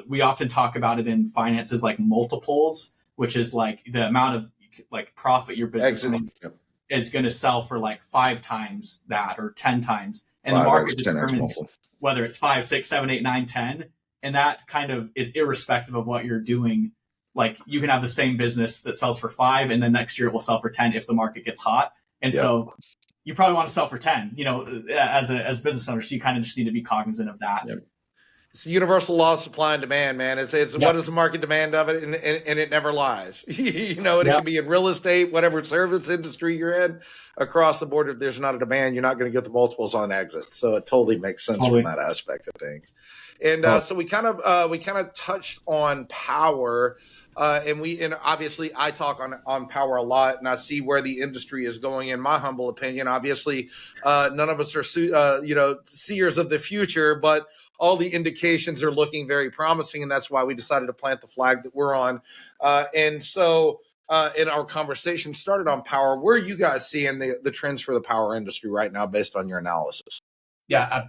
we often talk about it in finance as like multiples, which is like the amount of like profit your business is going to sell for like 5 times that or 10 times. And the market determines whether it's 5, 6, 7, 8, 9, 10. And that kind of is irrespective of what you're doing. Like you can have the same business that sells for 5 and then next year it will sell for 10 if the market gets hot. And so you probably want to sell for 10, as a business owner. So you kind of just need to be cognizant of that. Yep. It's the universal law of supply and demand, man. It's what is the market demand of it, and it never lies. It can be in real estate, whatever service industry you're in, across the board. If there's not a demand, you're not going to get the multiples on exit. So it totally makes sense from that aspect of things. And so we kind of touched on power, and obviously I talk on power a lot, and I see where the industry is going. In my humble opinion, obviously, none of us are seers of the future, but all the indications are looking very promising, and that's why we decided to plant the flag that we're on. And so in our conversation started on power, where are you guys seeing the trends for the power industry right now based on your analysis? Yeah.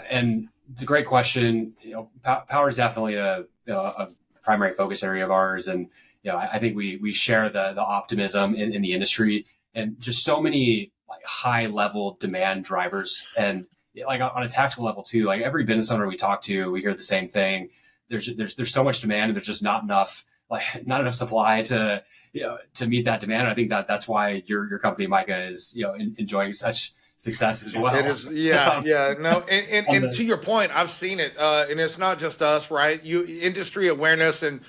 And it's a great question. Power is definitely a primary focus area of ours. And, I think we share the optimism in the industry, and just so many like high level demand drivers. And like on a tactical level too, like every business owner we talk to, we hear the same thing. There's so much demand and there's just not enough supply to meet that demand. And I think that's why your company, Micah, is, enjoying such success as well. It is. Yeah. No. And to your point, I've seen it. And it's not just us, right? Industry awareness and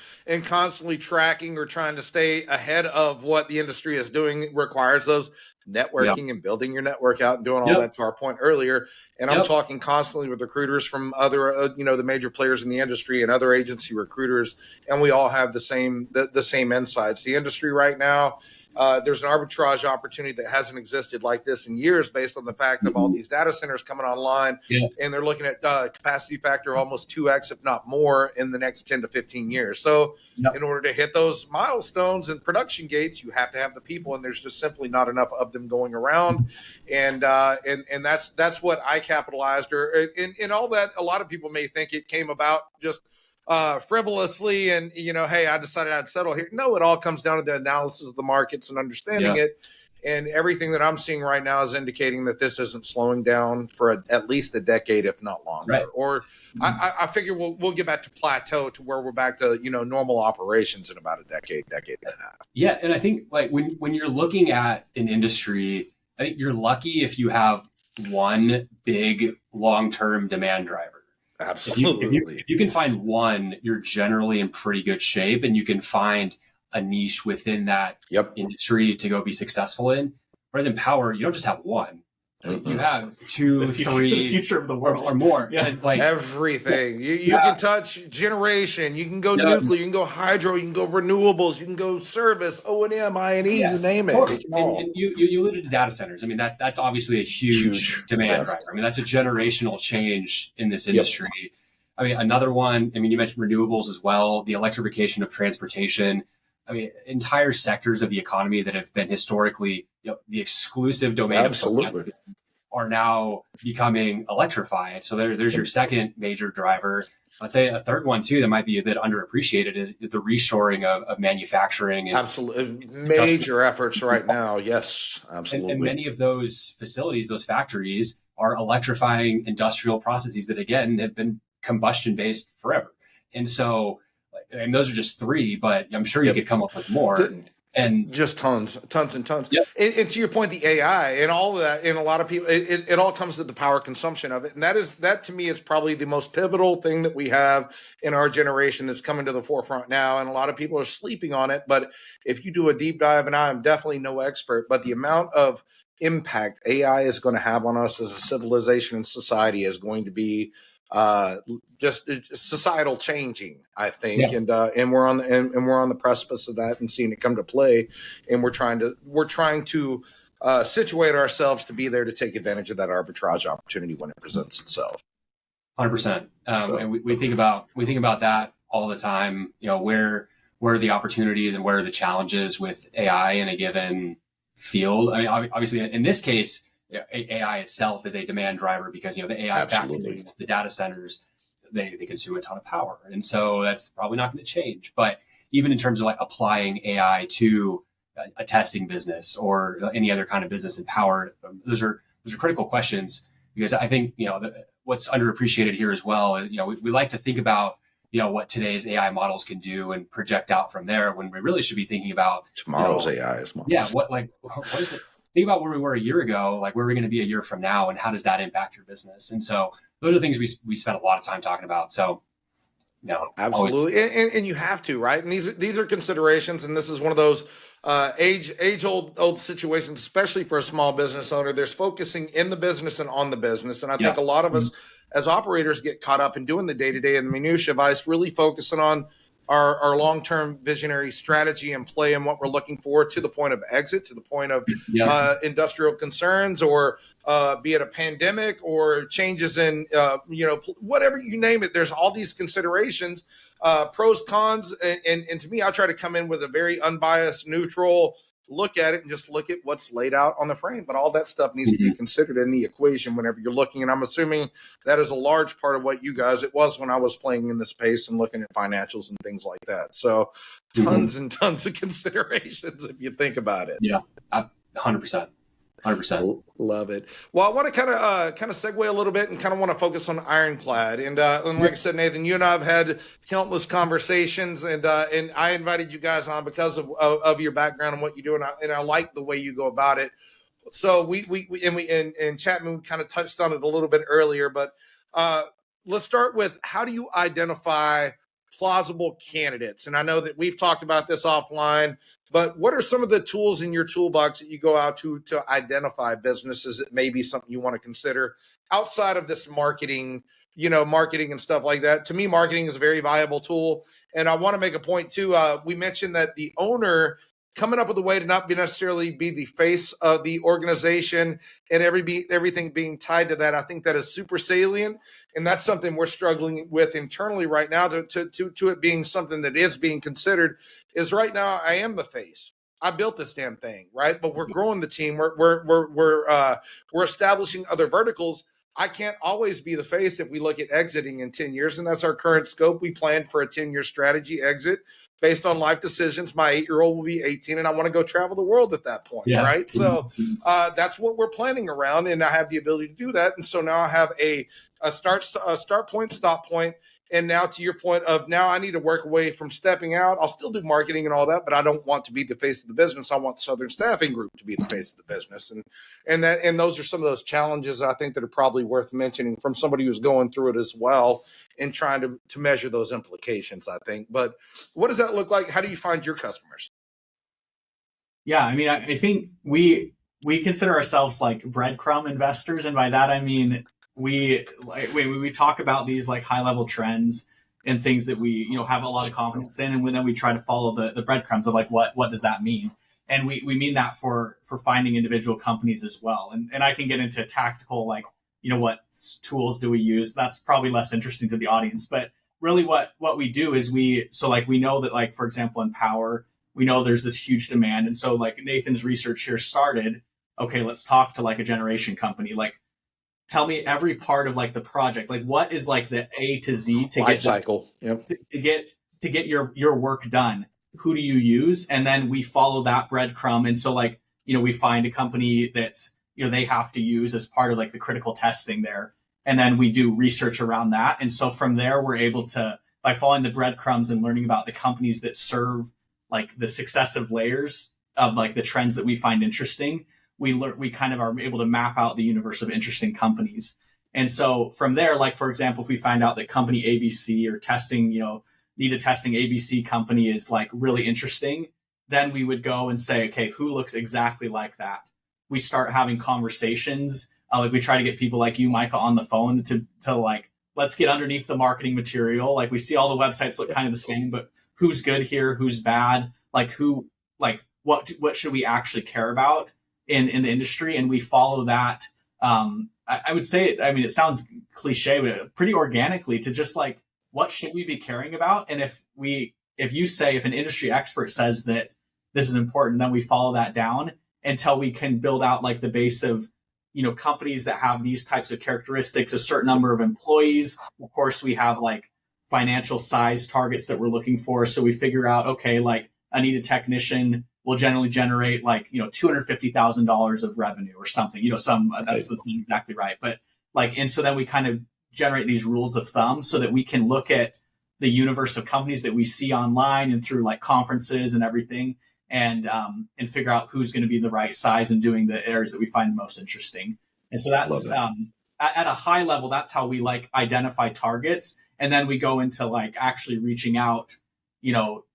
constantly tracking or trying to stay ahead of what the industry is doing requires those networking and building your network out and doing all that, to our point earlier. And I'm talking constantly with recruiters from other, the major players in the industry and other agency recruiters. And we all have the same insights. The industry right now, there's an arbitrage opportunity that hasn't existed like this in years, based on the fact of all these data centers coming online, and they're looking at capacity factor almost 2x, if not more, in the next 10 to 15 years. So in order to hit those milestones and production gates, you have to have the people, and there's just simply not enough of them going around. And that's what I capitalized, and all that. A lot of people may think it came about just frivolously and, hey, I decided I'd settle here. No, it all comes down to the analysis of the markets and understanding it. And everything that I'm seeing right now is indicating that this isn't slowing down for at least a decade, if not longer. Right. Or I figure we'll get back to plateau, to where we're back to, normal operations in about a decade and a half. Yeah. And I think like when you're looking at an industry, I think you're lucky if you have one big long-term demand driver. Absolutely. If you can find one, you're generally in pretty good shape, and you can find a niche within that Yep. industry to go be successful in. Whereas in power, you don't just have one. You have two, the three, future of the world, or more. Yeah. And like everything. You can touch generation. You can go nuclear. You can go hydro. You can go renewables. You can go service, O&M, I&E. You name it. Totally. Take them all. And you alluded to data centers. I mean, that's obviously a huge demand driver. I mean, that's a generational change in this industry. Yep. I mean, another one, I mean, you mentioned renewables as well, the electrification of transportation. I mean, entire sectors of the economy that have been historically, the exclusive domain of are now becoming electrified. So there's your second major driver. I'd say a third one too that might be a bit underappreciated is the reshoring of manufacturing. And absolutely, major efforts right now. Yes, absolutely. And many of those facilities, those factories, are electrifying industrial processes that again have been combustion based forever. And so, and those are just three, but I'm sure you could come up with more. And just tons and tons. Yep. And to your point, the AI and all of that, and a lot of people, it all comes to the power consumption of it. And that to me is probably the most pivotal thing that we have in our generation that's coming to the forefront now. And a lot of people are sleeping on it. But if you do a deep dive, and I'm definitely no expert, but the amount of impact AI is going to have on us as a civilization and society is going to be just societal changing, I think. Yeah. And we're on the precipice of that and seeing it come to play. And we're trying to situate ourselves to be there to take advantage of that arbitrage opportunity when it presents itself. 100%. And we think about that all the time. Where are the opportunities and where are the challenges with AI in a given field? I mean, obviously in this case, AI itself is a demand driver because, the AI factories, the data centers, they consume a ton of power. And so that's probably not going to change. But even in terms of like applying AI to a testing business or any other kind of business in power, those are critical questions because I think, what's underappreciated here as well, we like to think about, what today's AI models can do and project out from there when we really should be thinking about tomorrow's AI is models. Yeah. What is it? Think about where we were a year ago, like where we're going to be a year from now, and how does that impact your business? And so those are things we spent a lot of time talking about. So, absolutely, and you have to, right? And these are considerations, and this is one of those age old situations, especially for a small business owner. There's focusing in the business and on the business, and I think a lot of us as operators get caught up in doing the day to day and the minutia vice, really focusing on our long-term visionary strategy and play and what we're looking for to the point of exit, to the point of industrial concerns, or be it a pandemic or changes in, whatever you name it. There's all these considerations, pros, cons. And to me, I try to come in with a very unbiased, neutral look at it and just look at what's laid out on the frame. But all that stuff needs to be considered in the equation whenever you're looking. And I'm assuming that is a large part of what you guys, it was when I was playing in the space and looking at financials and things like that. So tons and tons of considerations if you think about it. Yeah, 100%. 100%. Love it. Well, I want to kind of segue a little bit and kind of want to focus on Ironclad. And like I said, Nathan, you and I have had countless conversations, and I invited you guys on because of your background and what you do, and I like the way you go about it. So we Chapman kind of touched on it a little bit earlier, but let's start with, how do you identify plausible candidates? And I know that we've talked about this offline, but what are some of the tools in your toolbox that you go out to identify businesses that may be something you want to consider outside of this marketing and stuff like that? To me, marketing is a very viable tool. And I want to make a point too. We mentioned that the owner coming up with a way to not necessarily be the face of the organization and everything being tied to that. I think that is super salient. And that's something we're struggling with internally right now to it being something that is being considered. Is right now I am the face. I built this damn thing, right? But we're growing the team. We're establishing other verticals. I can't always be the face if we look at exiting in 10 years, and that's our current scope. We planned for a 10-year strategy exit based on life decisions. My 8-year-old will be 18, and I want to go travel the world at that point, right? So that's what we're planning around, and I have the ability to do that. And so now I have a start point, stop point, And now to your point of now I need to work away from stepping out. I'll still do marketing and all that, but I don't want to be the face of the business. I want Southern Staffing Group to be the face of the business. And those are some of those challenges I think that are probably worth mentioning from somebody who's going through it as well and trying to measure those implications, I think. But what does that look like? How do you find your customers? Yeah, I mean, I think we consider ourselves like breadcrumb investors, and by that I mean we talk about these like high level trends and things that we have a lot of confidence in, and then we try to follow the breadcrumbs of like what does that mean, and we mean that for finding individual companies as well, and I can get into tactical like what tools do we use. That's probably less interesting to the audience, but really what we do is we know that, like, for example, in power, we know there's this huge demand. And so like Nathan's research here started, okay, let's talk to like a generation company. Like, tell me every part of like the project. Like, what is like the A to Z to Life get cycle. Yep. to get your work done? Who do you use? And then we follow that breadcrumb. And so like, we find a company that, they have to use as part of like the critical testing there. And then we do research around that. And so from there, we're able to, by following the breadcrumbs and learning about the companies that serve like the successive layers of like the trends that we find interesting, we kind of are able to map out the universe of interesting companies. And so from there, like, for example, if we find out that company ABC or testing, need a testing ABC company is like really interesting, then we would go and say, okay, who looks exactly like that? We start having conversations. Like, we try to get people like you, Micah, on the phone to like, let's get underneath the marketing material. Like, we see all the websites look kind of the same, but who's good here, who's bad, like what should we actually care about in the industry? And we follow that. I would say, it sounds cliche, but pretty organically to just like, what should we be caring about? And if an industry expert says that this is important, then we follow that down until we can build out like the base of, companies that have these types of characteristics, a certain number of employees. Of course, we have like financial size targets that we're looking for. So we figure out, okay, like I need a technician will generally generate like, $250,000 of revenue or something, that's not exactly right. But like, and so then we kind of generate these rules of thumb so that we can look at the universe of companies that we see online and through like conferences and everything, and figure out who's going to be the right size and doing the areas that we find the most interesting. And so that's at a high level, that's how we like identify targets. And then we go into like actually reaching out,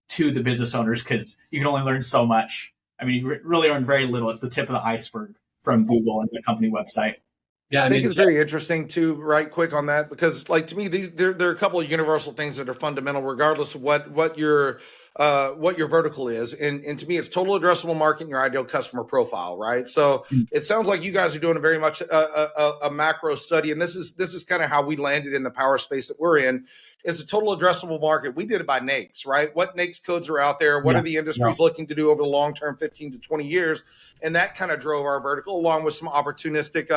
to the business owners, because you can only learn so much. You really learn very little. It's the tip of the iceberg from Google and the company website. Yeah, I think it's very interesting too, right quick on that, because like to me, there are a couple of universal things that are fundamental, regardless of what your vertical is. And to me, it's total addressable market and your ideal customer profile, right? So it sounds like you guys are doing a very much a macro study. And this is kind of how we landed in the power space that we're in. Is a total addressable market. We did it by NAICS, right? What NAICS codes are out there? What are the industries looking to do over the long term, 15 to 20 years? And that kind of drove our vertical, along with some opportunistic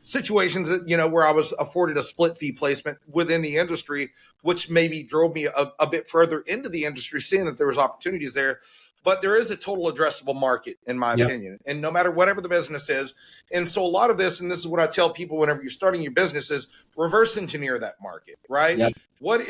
situations that, where I was afforded a split fee placement within the industry, which maybe drove me a bit further into the industry, seeing that there was opportunities there. But there is a total addressable market, in my opinion, and no matter whatever the business is. And so a lot of this, and this is what I tell people whenever you're starting your business, is reverse engineer that market, right? Yep. What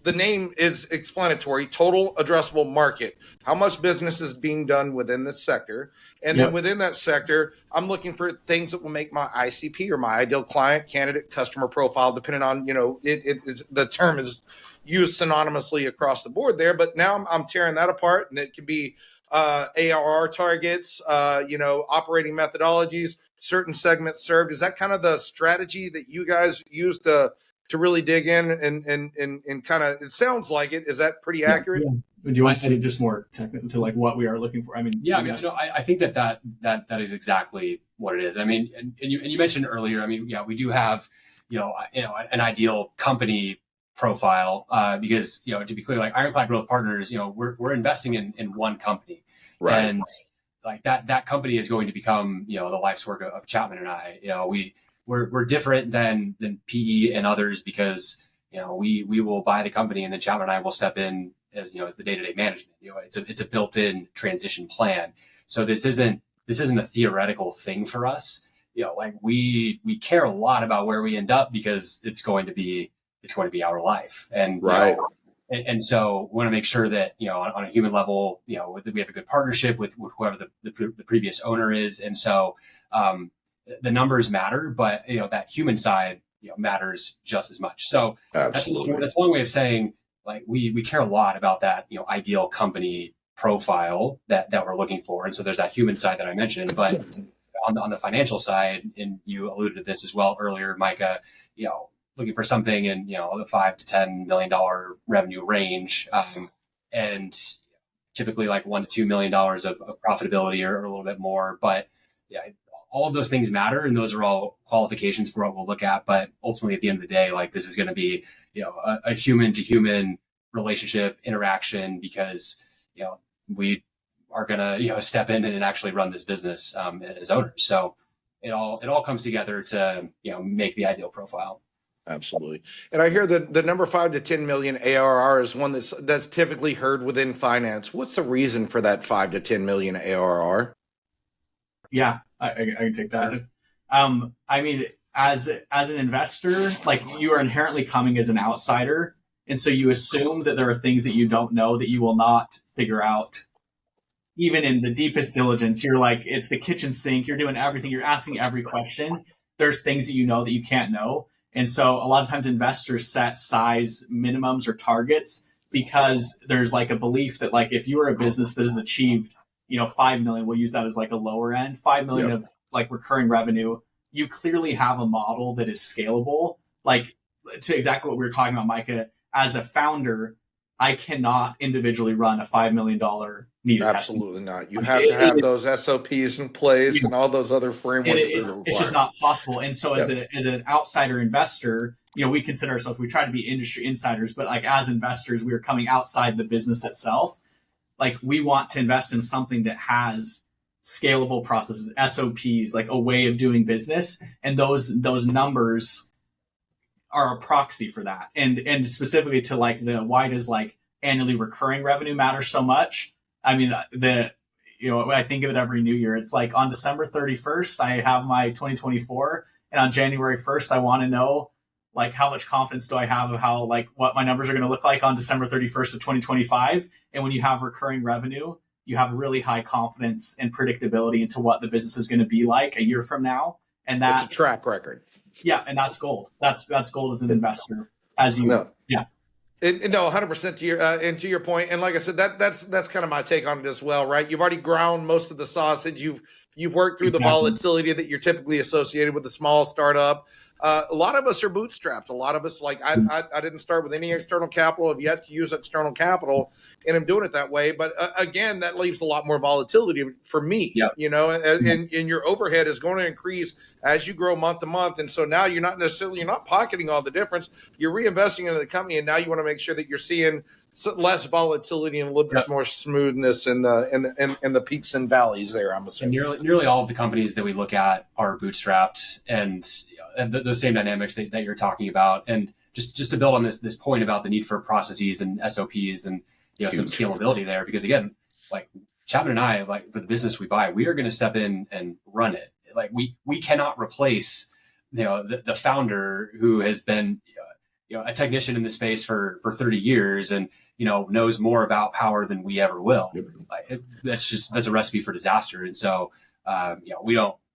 the name is explanatory, total addressable market. How much business is being done within this sector? And then within that sector, I'm looking for things that will make my ICP or my ideal client, candidate, customer profile, depending on, the term is used synonymously across the board there. But now I'm tearing that apart, and it can be ARR targets, operating methodologies, certain segments served. Is that kind of the strategy that you guys use to really dig in and kind of, it sounds like it. Is that pretty accurate? Do you want to say just more technical to like what we are looking for? I think that is exactly what it is. And you mentioned earlier, we do have, an ideal company profile, because, to be clear, like Ironclad Growth Partners, we're investing in one company, right? And like that company is going to become, the life's work of Chapman and I. We're different than PE and others, because, we will buy the company and then Chapman and I will step in as the day-to-day management. It's a built-in transition plan. So this isn't a theoretical thing for us. Like we care a lot about where we end up, because it's going to be it's going to be our life. And, Right. And so we want to make sure that, on a human level, we have a good partnership with whoever the previous owner is. And so the numbers matter, but, that human side, matters just as much. So Absolutely. that's one way of saying, like, we care a lot about that, ideal company profile that we're looking for. And so there's that human side that I mentioned, but on the financial side, and you alluded to this as well earlier, Micah, looking for something in, the $5 to $10 million revenue range. And typically like $1 to $2 million of profitability or a little bit more. But yeah, all of those things matter. And those are all qualifications for what we'll look at. But ultimately at the end of the day, like, this is going to be, a human to human relationship interaction, because, we are going to, step in and actually run this business as owners. So it all comes together to, make the ideal profile. Absolutely. And I hear that the number 5 to 10 million ARR is one that's typically heard within finance. What's the reason for that 5 to 10 million ARR? Yeah, I can take that. I mean, as an investor, like, you are inherently coming as an outsider. And so you assume that there are things that you don't know that you will not figure out. Even in the deepest diligence, you're like, it's the kitchen sink. You're doing everything. You're asking every question. There's things that you know that you can't know. And so a lot of times investors set size minimums or targets because there's like a belief that, like, if you are a business that has achieved, 5 million, we'll use that as like a lower end, 5 million of like recurring revenue, you clearly have a model that is scalable. Like, to exactly what we were talking about, Micah, as a founder, I cannot individually run a $5 million meter testing. Absolutely not. You have to have those SOPs in place and all those other frameworks. It's just not possible. And so as an outsider investor, we consider ourselves, we try to be industry insiders, but like, as investors, we are coming outside the business itself. Like, we want to invest in something that has scalable processes, SOPs, like a way of doing business. And those numbers are a proxy for that. And specifically to like why does like annually recurring revenue matter so much? I mean, I think of it every new year. It's like, on December 31st, I have my 2024, and on January 1st, I want to know, like, how much confidence do I have of how, like, what my numbers are going to look like on December 31st of 2025. And when you have recurring revenue, you have really high confidence and predictability into what the business is going to be like a year from now. And that's a track record. Yeah, and that's gold. That's gold as an investor. As you, yeah. No, 100% to your and to your point. And like I said, that's kind of my take on it as well, right? You've already ground most of the sausage. You've worked through the volatility that you're typically associated with a small startup. A lot of us are bootstrapped. A lot of us, like, I didn't start with any external capital. I've yet to use external capital, and I'm doing it that way. But again, that leaves a lot more volatility for me. Yep. And your overhead is going to increase as you grow month to month. And so now you're not pocketing all the difference. You're reinvesting into the company, and now you want to make sure that you're seeing less volatility and a little bit more smoothness in the peaks and valleys there, I'm assuming. And nearly all of the companies that we look at are bootstrapped, and those same dynamics that you're talking about. And just to build on this point about the need for processes and SOPs and some scalability there, because again, like, Chapman and I, like, for the business we buy, we are going to step in and run it. Like, we cannot replace the founder who has been a technician in the space for 30 years and knows more about power than we ever will. Like, that's a recipe for disaster. And so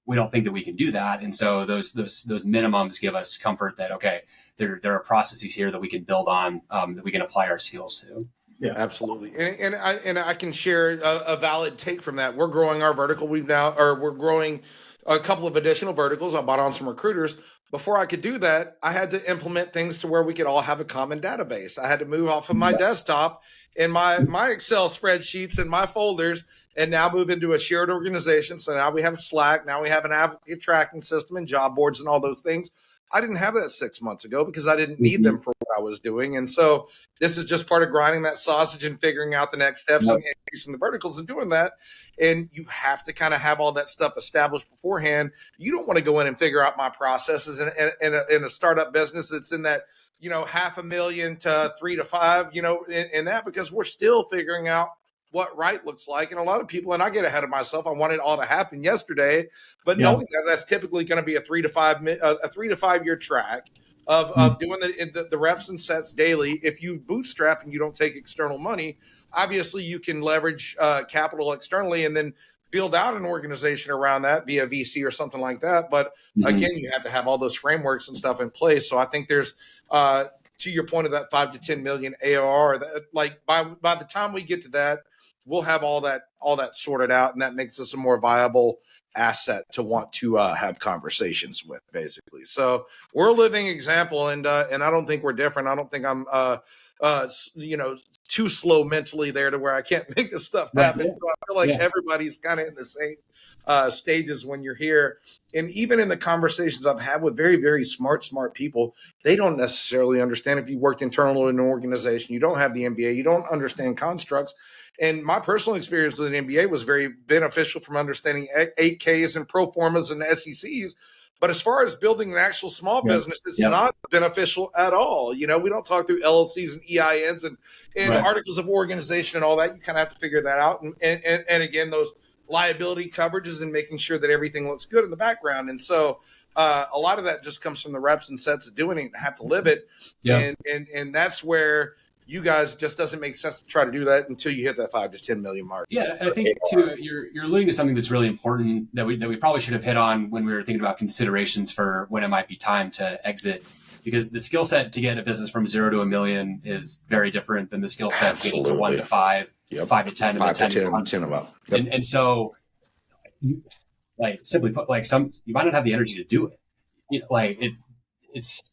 we don't think that we can do that. And so those minimums give us comfort that, okay, there are processes here that we can build on, that we can apply our skills to. Yeah, absolutely. And I can share a valid take from that. We're growing our vertical. We're growing a couple of additional verticals. I bought on some recruiters. Before I could do that, I had to implement things to where we could all have a common database. I had to move off of my desktop and my Excel spreadsheets and my folders, and now move into a shared organization. So now we have Slack. Now we have an applicant tracking system and job boards and all those things. I didn't have that 6 months ago because I didn't need them for what I was doing. And so this is just part of grinding that sausage and figuring out the next steps and increasing the verticals and doing that. And you have to kind of have all that stuff established beforehand. You don't want to go in and figure out my processes in a startup business that's in that, $500,000 to 3 to 5, in that, because we're still figuring out what right looks like. And a lot of people, and I get ahead of myself, I want it all to happen yesterday, but knowing that that's typically going to be a 3 to 5 year track, of doing the reps and sets daily. If you bootstrap and you don't take external money, obviously you can leverage capital externally and then build out an organization around that via VC or something like that. But again, you have to have all those frameworks and stuff in place. So I think there's to your point of that 5 to 10 million ARR, that like by the time we get to that, we'll have all that sorted out, and that makes us a more viable asset to want to have conversations with, basically. So we're a living example, and I don't think we're different. I don't think I'm too slow mentally there to where I can't make this stuff happen. So I feel like everybody's kind of in the same stages when you're here. And even in the conversations I've had with very, very smart people, they don't necessarily understand. If you worked internally in an organization, you don't have the MBA, you don't understand constructs. And my personal experience with an MBA was very beneficial from understanding 8Ks and pro formas and SECs. But as far as building an actual small business, it's not beneficial at all. You know, we don't talk through LLCs and EINs and articles of organization and all that. You kind of have to figure that out. And again, those liability coverages and making sure that everything looks good in the background. And so a lot of that just comes from the reps and sets of doing it and have to live it. And that's where you guys, just doesn't make sense to try to do that until you hit that 5 to 10 million mark. Yeah, I think too, you're alluding to something that's really important that we probably should have hit on when we were thinking about considerations for when it might be time to exit, because the skill set to get a business from 0 to $1 million is very different than the skill set to get to 1 to 5, 5 to 10, and 5 10 to 10, 10 about. And so, like simply put, like you might not have the energy to do it. You know, like it's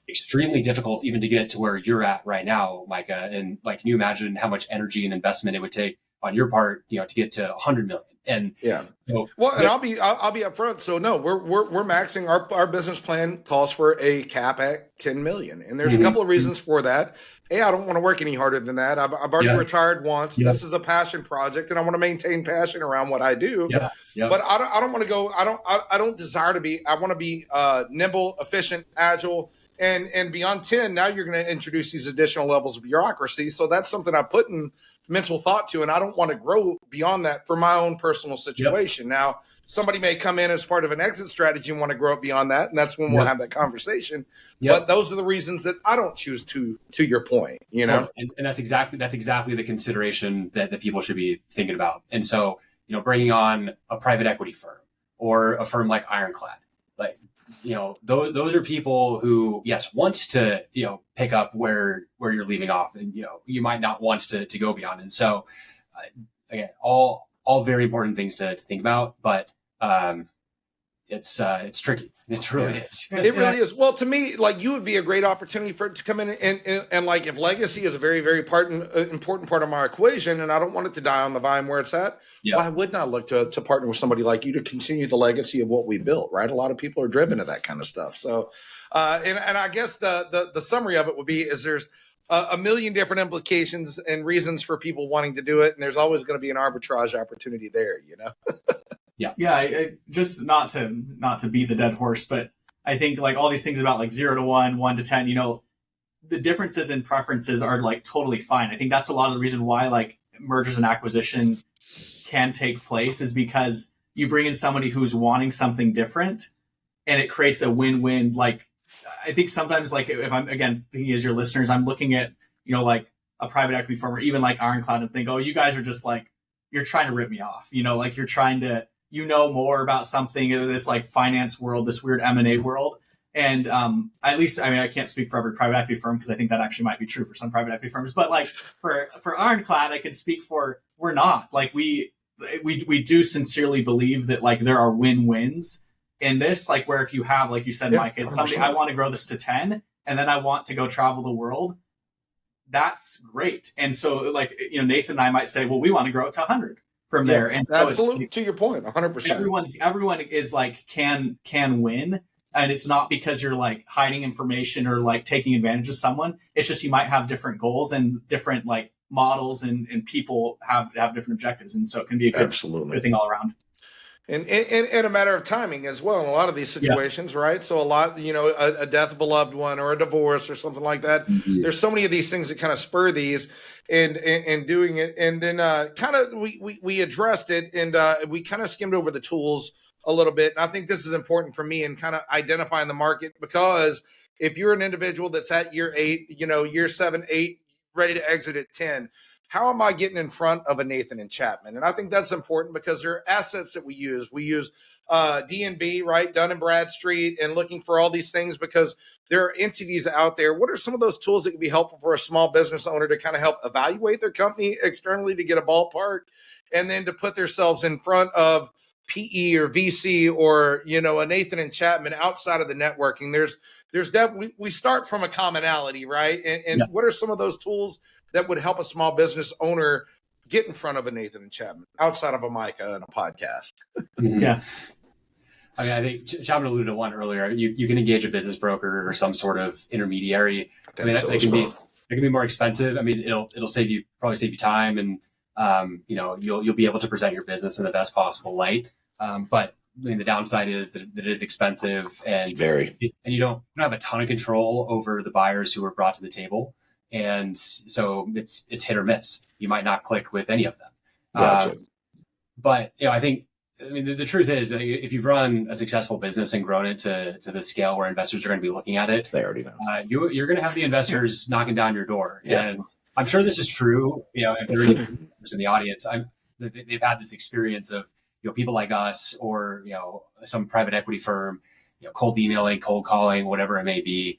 extremely difficult even to get to where you're at right now, Micah. And like, can you imagine how much energy and investment it would take on your part, you know, to get to 100 million? And and I'll be upfront. So no, we're maxing our business plan calls for a cap at 10 million, and there's a couple of reasons for that. Hey, I don't want to work any harder than that. I've already retired once. This is a passion project, and I want to maintain passion around what I do. But I don't want to go. I don't desire to be. I want to be nimble, efficient, agile. And beyond 10, now you're going to introduce these additional levels of bureaucracy. So that's something I put in mental thought to, and I don't want to grow beyond that for my own personal situation. Now, somebody may come in as part of an exit strategy and want to grow up beyond that, and that's when we'll have that conversation. But those are the reasons that I don't choose to your point, you know? And that's exactly the consideration that people should be thinking about. And so, you know, bringing on a private equity firm or a firm like Ironclad, like, you know, those are people who, yes, want to, you know, pick up where you're leaving off, and, you know, you might not want to go beyond. And so, again, all very important things to think about, but it's tricky. It really is. It really is. Well, to me, like, you would be a great opportunity for it to come in and like, if legacy is a very, very important part of my equation, and I don't want it to die on the vine where it's at, why wouldn't I look to partner with somebody like you to continue the legacy of what we built, right? A lot of people are driven to that kind of stuff. So, and I guess the summary of it would be is there's a million different implications and reasons for people wanting to do it, and there's always going to be an arbitrage opportunity there, you know? Just not to beat the dead horse, but I think like all these things about like 0 to 1, 1 to 10, you know, the differences in preferences are like totally fine. I think that's a lot of the reason why like mergers and acquisition can take place, is because you bring in somebody who's wanting something different, and it creates a win-win. Like, I think sometimes, like, if I'm, again, thinking as your listeners, I'm looking at, you know, like a private equity firm or even like Ironclad and think, oh, you guys are just like, you're trying to rip me off, you know, like you're trying to, you know, more about something in this like finance world, this weird M&A world. And at least, I mean, I can't speak for every private equity firm, because I think that actually might be true for some private equity firms. But like for Ironclad, I can speak for, we're not. Like we do sincerely believe that like there are win-wins in this, like where if you have, like you said, Mike, it's something, I want to grow this to 10 and then I want to go travel the world. That's great. And so like, you know, Nathan and I might say, well, we want to grow it to 100 from there. And so absolutely, to your point, 100%. Everyone is like, can win. And it's not because you're like hiding information or like taking advantage of someone. It's just, you might have different goals and different like models, and people have different objectives. And so it can be a good thing all around. And a matter of timing as well in a lot of these situations, right? So a lot, you know, a death of a loved one or a divorce or something like that. Mm-hmm. There's so many of these things that kind of spur these and doing it. And then kind of we addressed it, and we kind of skimmed over the tools a little bit. And I think this is important for me in kind of identifying the market, because if you're an individual that's at year 8, year 7, 8, ready to exit at 10, how am I getting in front of a Nathan and Chapman? And I think that's important because there are assets that we use. We use D&B, right? Dun and Bradstreet, and looking for all these things because there are entities out there. What are some of those tools that can be helpful for a small business owner to kind of help evaluate their company externally to get a ballpark, and then to put themselves in front of PE or VC or, a Nathan and Chapman outside of the networking? There's definitely, we start from a commonality, right? And what are some of those tools that would help a small business owner get in front of a Nathan and Chapman outside of a Micah and a podcast? Yeah. I mean, I think Chapman alluded to one earlier. You can engage a business broker or some sort of intermediary. I mean, they can be more expensive. I mean, it'll probably save you time, and you'll be able to present your business in the best possible light. But I mean, the downside is that it is expensive, and you don't have a ton of control over the buyers who are brought to the table, and so it's hit or miss. You might not click with any of them. Gotcha. But I think. I mean, the truth is, if you've run a successful business and grown it to the scale where investors are going to be looking at it, they already know. You're going to have the investors knocking down your door. Yeah. And I'm sure this is true. If there are any investors in the audience, they've had this experience of people like us or some private equity firm, cold emailing, cold calling, whatever it may be,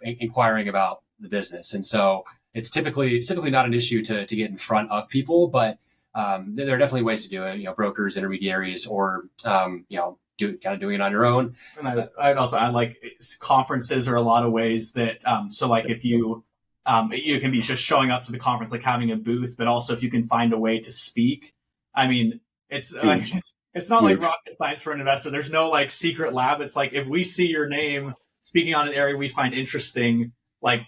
inquiring about the business. And so it's typically not an issue to get in front of people, but there are definitely ways to do it, brokers, intermediaries, or, doing it on your own. And I'd also add, like, conferences are a lot of ways that, so like if you can be just showing up to the conference, like having a booth, but also if you can find a way to speak. I mean, it's not like rocket science for an investor. There's no like secret lab. It's like, if we see your name speaking on an area we find interesting, like,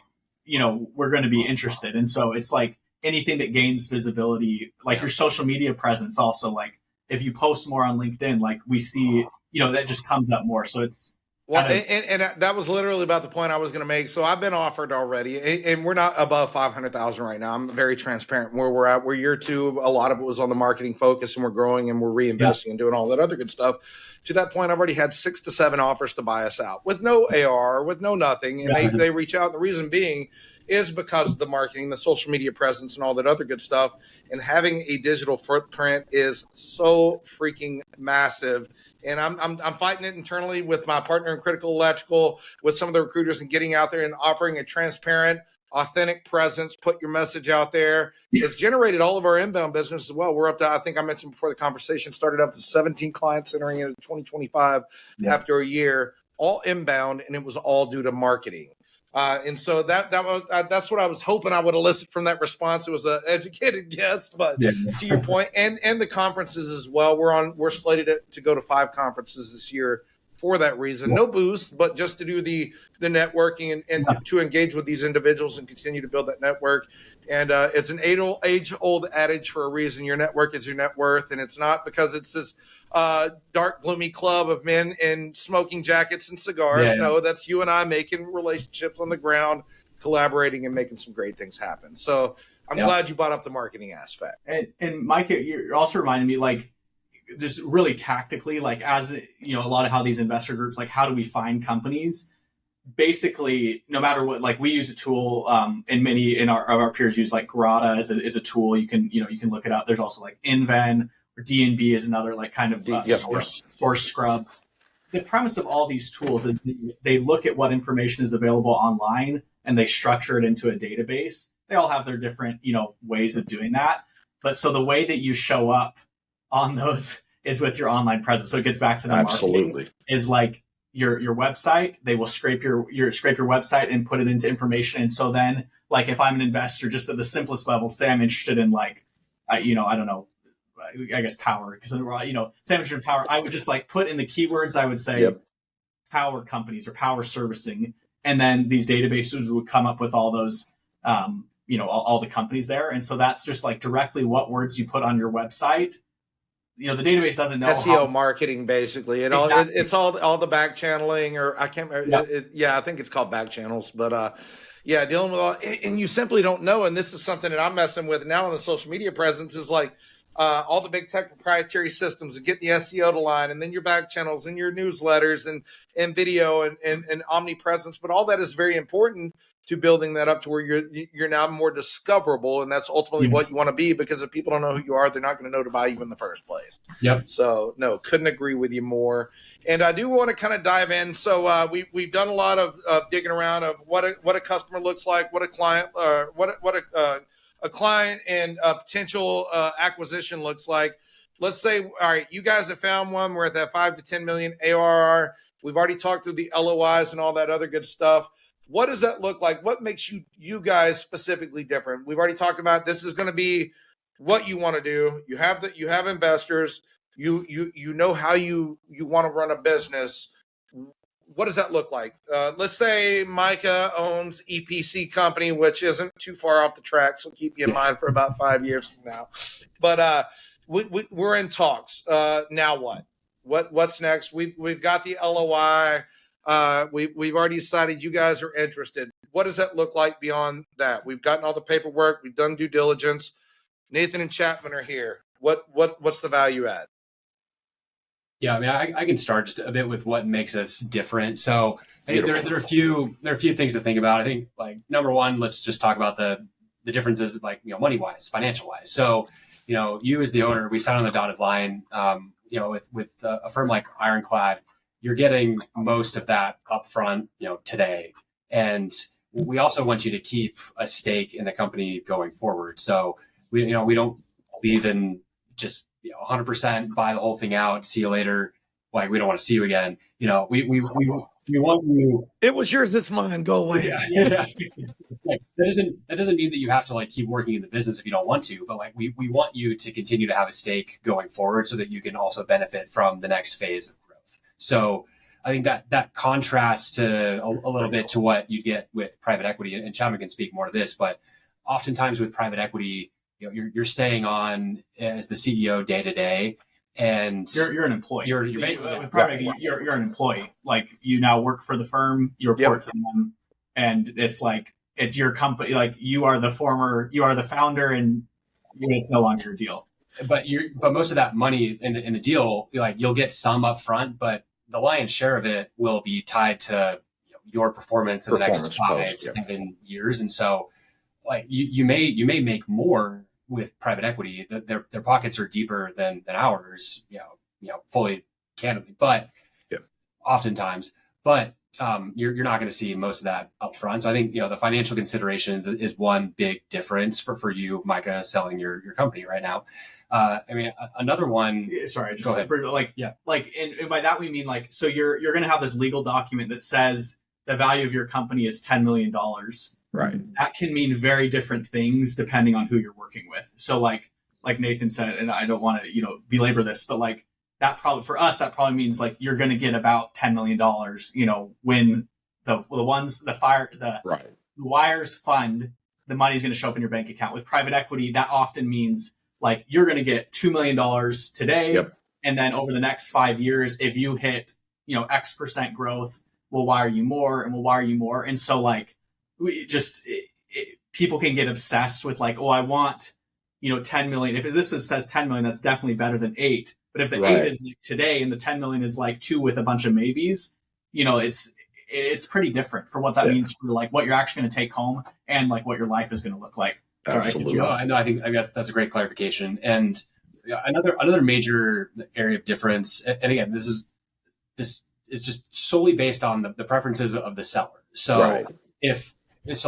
we're going to be interested. And so it's like, anything that gains visibility, like your social media presence, also, like if you post more on LinkedIn, like we see, that just comes up more. So it's and that was literally about the point I was going to make. So I've been offered already, and we're not above 500,000 right now. I'm very transparent where we're at. We're year 2. A lot of it was on the marketing focus, and we're growing and we're reinvesting and doing all that other good stuff. To that point, I've already had 6 to 7 offers to buy us out with no AR, with no nothing. And they reach out. The reason being is because of the marketing, the social media presence, and all that other good stuff. And having a digital footprint is so freaking massive. And I'm fighting it internally with my partner in Critical Electrical, with some of the recruiters, and getting out there and offering a transparent, authentic presence. Put your message out there. It's generated all of our inbound business as well. We're up to, I think I mentioned before the conversation started, up to 17 clients entering into 2025 after a year, all inbound, and it was all due to marketing. And so that's what I was hoping I would elicit from that response. It was an educated guess, but to your point, and the conferences as well. We're slated to go to 5 conferences this year for that reason. No boost, but just to do the networking and to engage with these individuals and continue to build that network. And it's an age-old adage for a reason. Your network is your net worth, and it's not because it's this dark, gloomy club of men in smoking jackets and cigars. No, that's you and I making relationships on the ground, collaborating, and making some great things happen. So I'm glad you brought up the marketing aspect. And Micah, you're also reminding me, like, just really tactically, like, as a lot of how these investor groups, like, how do we find companies? Basically, no matter what, like, we use a tool, and many of our peers use, like, Grata is a tool. You can look it up. There's also like Inven, or D&B is another, like, kind of source scrub. The premise of all these tools is they look at what information is available online and they structure it into a database. They all have their different, ways of doing that. But so the way that you show up on those is with your online presence. So it gets back to the marketing, is like your website. They will scrape your website and put it into information. And so then, like, if I'm an investor, just at the simplest level, say I'm interested in, like, I don't know, I guess power, because say I'm interested in power, I would just, like, put in the keywords. I would say power companies or power servicing, and then these databases would come up with all those, all the companies there. And so that's just, like, directly what words you put on your website. The database doesn't know SEO marketing, basically. It's all the back channeling, or I can't remember. I think it's called back channels, but dealing with all, and you simply don't know. And this is something that I'm messing with now on the social media presence, is like, all the big tech proprietary systems and getting the SEO to line, and then your back channels and your newsletters and video and omnipresence. But all that is very important to building that up to where you're now more discoverable, and that's ultimately what you want to be, because if people don't know who you are, they're not going to know to buy you in the first place. Yep. So no, couldn't agree with you more. And I do want to kind of dive in. So we've done a lot of digging around of what a customer looks like, what a client, a client and a potential acquisition looks like. Let's say, all right, you guys have found one. We're at that 5 to 10 million ARR. We've already talked through the LOIs and all that other good stuff. What does that look like? What makes you guys specifically different? We've already talked about this is going to be what you want to do. You have investors. You know how you want to run a business. What does that look like? Let's say Micah owns EPC company, which isn't too far off the track, so keep you in mind for about 5 years from now. But we're in talks. Now what? What's next? We've got the LOI. We've already decided you guys are interested. What does that look like beyond that? We've gotten all the paperwork. We've done due diligence. Nathan and Chapman are here. What's the value add? Yeah, I mean, I can start just a bit with what makes us different. So there are a few things to think about. I think, like, number one, let's just talk about the differences, like, money wise, financial wise. So, you as the owner, we sign on the dotted line. With a firm like Ironclad, you're getting most of that upfront, today, and we also want you to keep a stake in the company going forward. So we don't believe in just 100% buy the whole thing out, see you later. Like, we don't want to see you again. We want you. It was yours, it's mine. Go away. Yeah. Like, that doesn't mean that you have to, like, keep working in the business if you don't want to. But, like, we want you to continue to have a stake going forward so that you can also benefit from the next phase of growth. So I think that contrasts to a little bit to what you get with private equity, and Chapman can speak more to this. But oftentimes with private equity, you're staying on as the CEO day to day, and you're an employee. With private equity, you're an employee. Like, you now work for the firm, you report to them, and it's like, it's your company. Like, you are the founder, and it's no longer your deal. But most of that money in the deal, you'll get some up front, but the lion's share of it will be tied to your performance in the next 5-7 years. And so, like, you may make more with private equity. Their pockets are deeper than ours, fully candidly, but oftentimes, you're not going to see most of that up front. So I think, the financial considerations is one big difference for you, Micah, selling your company right now. I mean, another one. Sorry, go ahead. And by that we mean, like, so you're going to have this legal document that says the value of your company is $10 million. Right. That can mean very different things depending on who you're working with. So like Nathan said, and I don't want to, belabor this, but like, that probably for us, that probably means, like, you're going to get about $10 million, when the wires fund, the money's going to show up in your bank account. With private equity, that often means, like, you're going to get $2 million today. Yep. And then over the next 5 years, if you hit, X% growth, we'll wire you more and we'll wire you more. And so, like, people can get obsessed with, like, oh, I want, 10 million. If this says 10 million, that's definitely better than 8. But if the 8 is like today and the 10 million is like 2 with a bunch of maybes, it's pretty different for what that means for, like, what you're actually going to take home and, like, what your life is going to look like. Absolutely. I think that's a great clarification. And another major area of difference, and again, this is just solely based on the preferences of the seller. So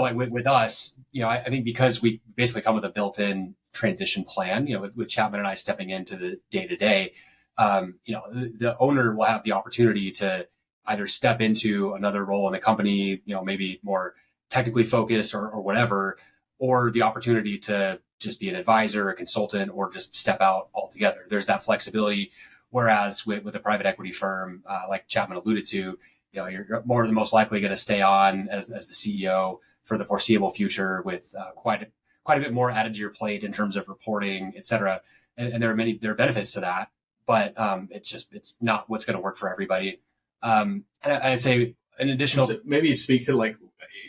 like with us, I think because we basically come with a built-in transition plan, with Chapman and I stepping into the day-to-day, the owner will have the opportunity to either step into another role in the company, maybe more technically focused or whatever, or the opportunity to just be an advisor, a consultant, or just step out altogether. There's that flexibility. Whereas with a private equity firm, like Chapman alluded to, you're more than most likely going to stay on as the CEO for the foreseeable future with quite a bit more added to your plate in terms of reporting, et cetera. And there are benefits to that, but it's not what's going to work for everybody. And I'd say an additional, so maybe speak to, like,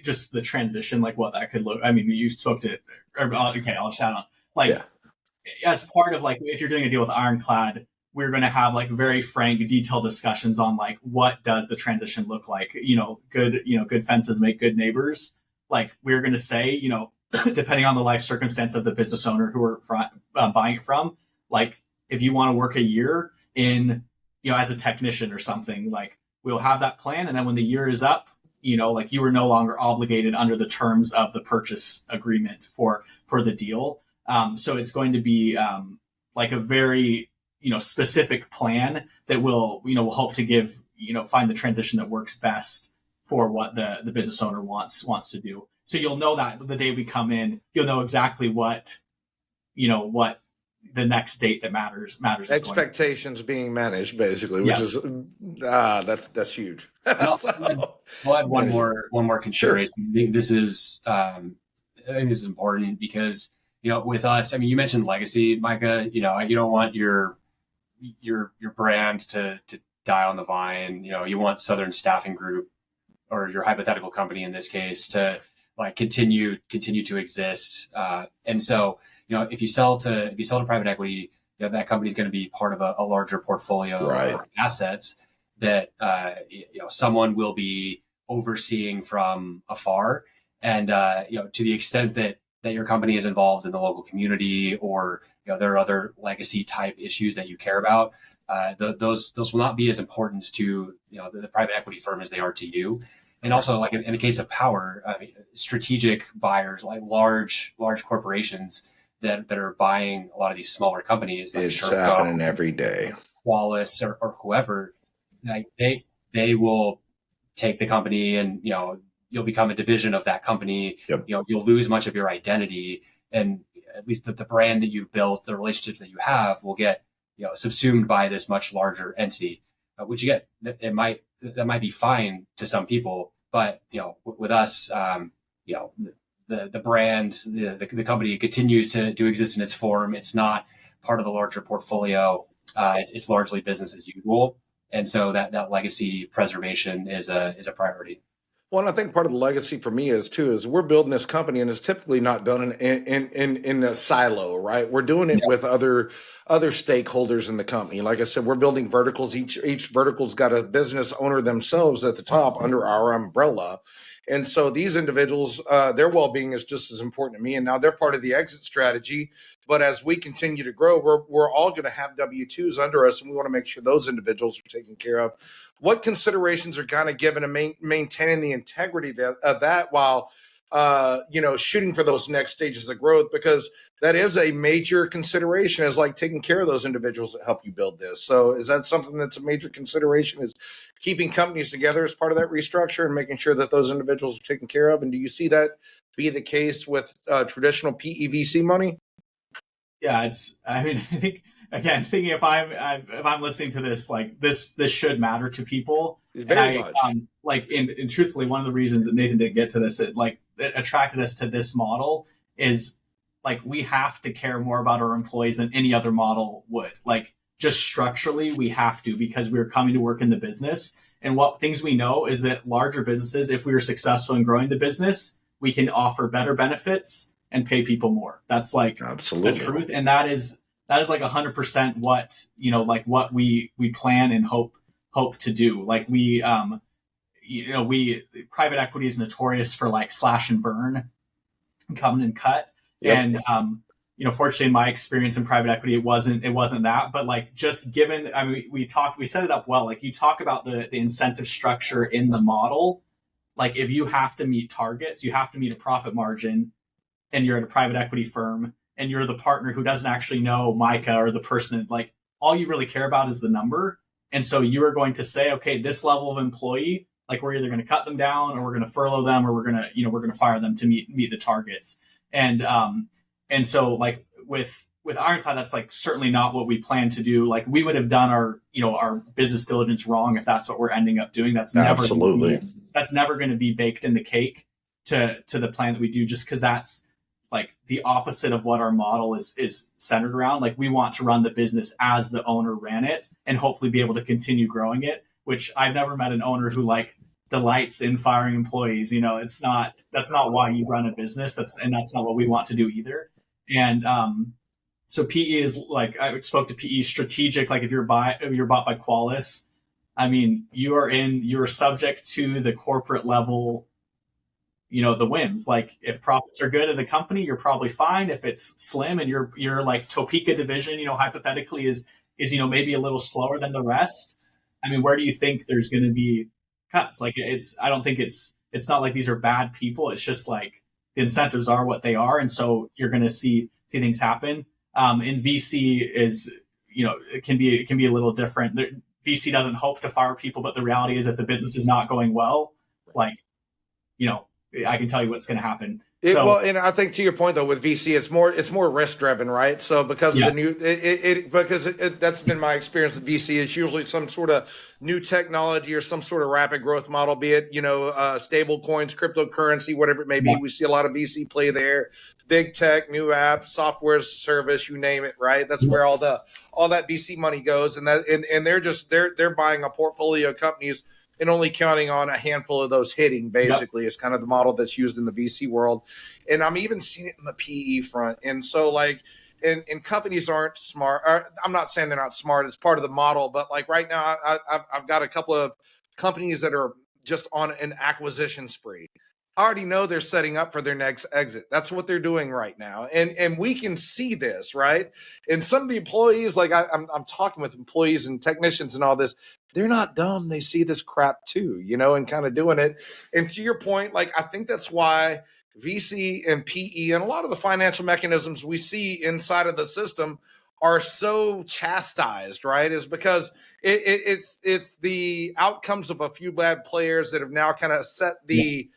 just the transition, like what that could look. I mean, you spoke to, I'll shout out, like, as part of like, if you're doing a deal with Ironclad, we're going to have like very frank, detailed discussions on like, what does the transition look like? Good fences make good neighbors. Like we're going to say, depending on the life circumstance of the business owner who we're buying it from, like if you want to work a year in, as a technician or something, like we'll have that plan. And then when the year is up, like you are no longer obligated under the terms of the purchase agreement for the deal. So it's going to be like a very specific plan that will hope to give find the transition that works best for what the business owner wants to do. So you'll know that the day we come in, you'll know exactly what the next date that matters. Expectations being managed, basically, which is that's huge. I'll add one more consideration. Sure. I think this is important because with us, I mean, you mentioned legacy, Micah. You don't want your brand to die on the vine. You want Southern Staffing Group or your hypothetical company in this case to like continue to exist. And so if you sell to private equity, that company is going to be part of a larger portfolio of assets that someone will be overseeing from afar. And to the extent that your company is involved in the local community, or there are other legacy type issues that you care about, those will not be as important to the private equity firm as they are to you. And also, like in the case of power, strategic buyers like large corporations that are buying a lot of these smaller companies, like it's happening every day. Wallace or whoever, like they will take the company and you'll become a division of that company. Yep. You'll lose much of your identity, and at least the brand that you've built, the relationships that you have, will get subsumed by this much larger entity. Which you get, that might be fine to some people, but with us, the brand, the company continues to exist in its form. It's not part of the larger portfolio. It's largely business as usual, and so that legacy preservation is a priority. Well, and I think part of the legacy for me is we're building this company, and it's typically not done in a silo, right? We're doing it with other stakeholders in the company. Like I said, we're building verticals. Each vertical's got a business owner themselves at the top under our umbrella. And so these individuals, their well-being is just as important to me. And now they're part of the exit strategy. But as we continue to grow, we're all going to have W-2s under us, and we want to make sure those individuals are taken care of. What considerations are kind of given to maintaining the integrity of that while shooting for those next stages of growth? Because that is a major consideration, is like taking care of those individuals that help you build this. So is that something that's a major consideration, is keeping companies together as part of that restructure and making sure that those individuals are taken care of? And do you see that be the case with traditional PEVC money? Yeah, I think, again, thinking if I'm listening to this, like this should matter to people. Very much. And truthfully, one of the reasons that Nathan didn't get to this, it attracted us to this model is like, we have to care more about our employees than any other model would. Like, just structurally, we have to, because we're coming to work in the business. And what things we know is that larger businesses, if we are successful in growing the business, we can offer better benefits and pay people more. That's like absolutely the truth. And that is like 100% what, what we plan and hope to do. Like private equity is notorious for like slash and burn, come and cut. Yep. And, fortunately in my experience in private equity, it wasn't that, but like, just given, we set it up well. Like, you talk about the incentive structure in the model. Like, if you have to meet targets, you have to meet a profit margin, and you're at a private equity firm, and you're the partner who doesn't actually know Micah or the person, like, all you really care about is the number. And so you are going to say, okay, this level of employee, like, we're either going to cut them down, or we're going to furlough them, or we're going to fire them to meet the targets. And so like with Ironclad, that's like certainly not what we plan to do. Like, we would have done our business diligence wrong if that's what we're ending up doing. That's never going to be baked in the cake to the plan that we do, just because that's like the opposite of what our model is centered around. Like, we want to run the business as the owner ran it, and hopefully be able to continue growing it, which I've never met an owner who like delights in firing employees. That's not why you run a business. That's not what we want to do either. And So PE is like, I spoke to PE strategic. Like if you're bought by Qualis, I mean, you're subject to the corporate level, the whims. Like if profits are good in the company, you're probably fine. If it's slim and you're like Topeka division, hypothetically is maybe a little slower than the rest. I mean, where do you think there's going to be cuts? Like I don't think it's not like these are bad people. It's just like the incentives are what they are. And so you're going to see things happen. In VC is, it can be a little different. VC doesn't hope to fire people, but the reality is if the business is not going well, like, I can tell you what's going to happen. Well, and I think to your point though, with VC, it's more risk driven, right? So because of the new, that's been my experience with VC. It's usually some sort of new technology or some sort of rapid growth model, be it stable coins, cryptocurrency, whatever it may be. We see a lot of VC play there. Big tech, new apps, software as a service, you name it, right? That's where all that VC money goes, and they're buying a portfolio of companies and only counting on a handful of those hitting, basically, is kind of the model that's used in the VC world. And I'm even seeing it in the PE front. And so, like, and companies aren't smart. I'm not saying they're not smart. It's part of the model. But, like, right now, I've got a couple of companies that are just on an acquisition spree. I already know they're setting up for their next exit. That's what they're doing right now. And we can see this, right? And some of the employees, like I'm talking with employees and technicians and all this, they're not dumb. They see this crap too, and kind of doing it. And to your point, like, I think that's why VC and PE and a lot of the financial mechanisms we see inside of the system are so chastised, right? Is because it's the outcomes of a few bad players that have now kind of set the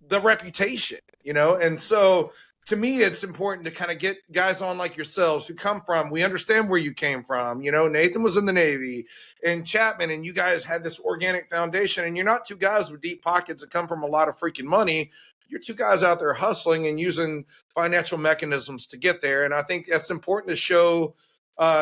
reputation, and so to me, it's important to kind of get guys on like yourselves who come from, we understand where you came from. Nathan was in the Navy and Chapman, and you guys had this organic foundation, and you're not two guys with deep pockets that come from a lot of freaking money. You're two guys out there hustling and using financial mechanisms to get there. And I think that's important to show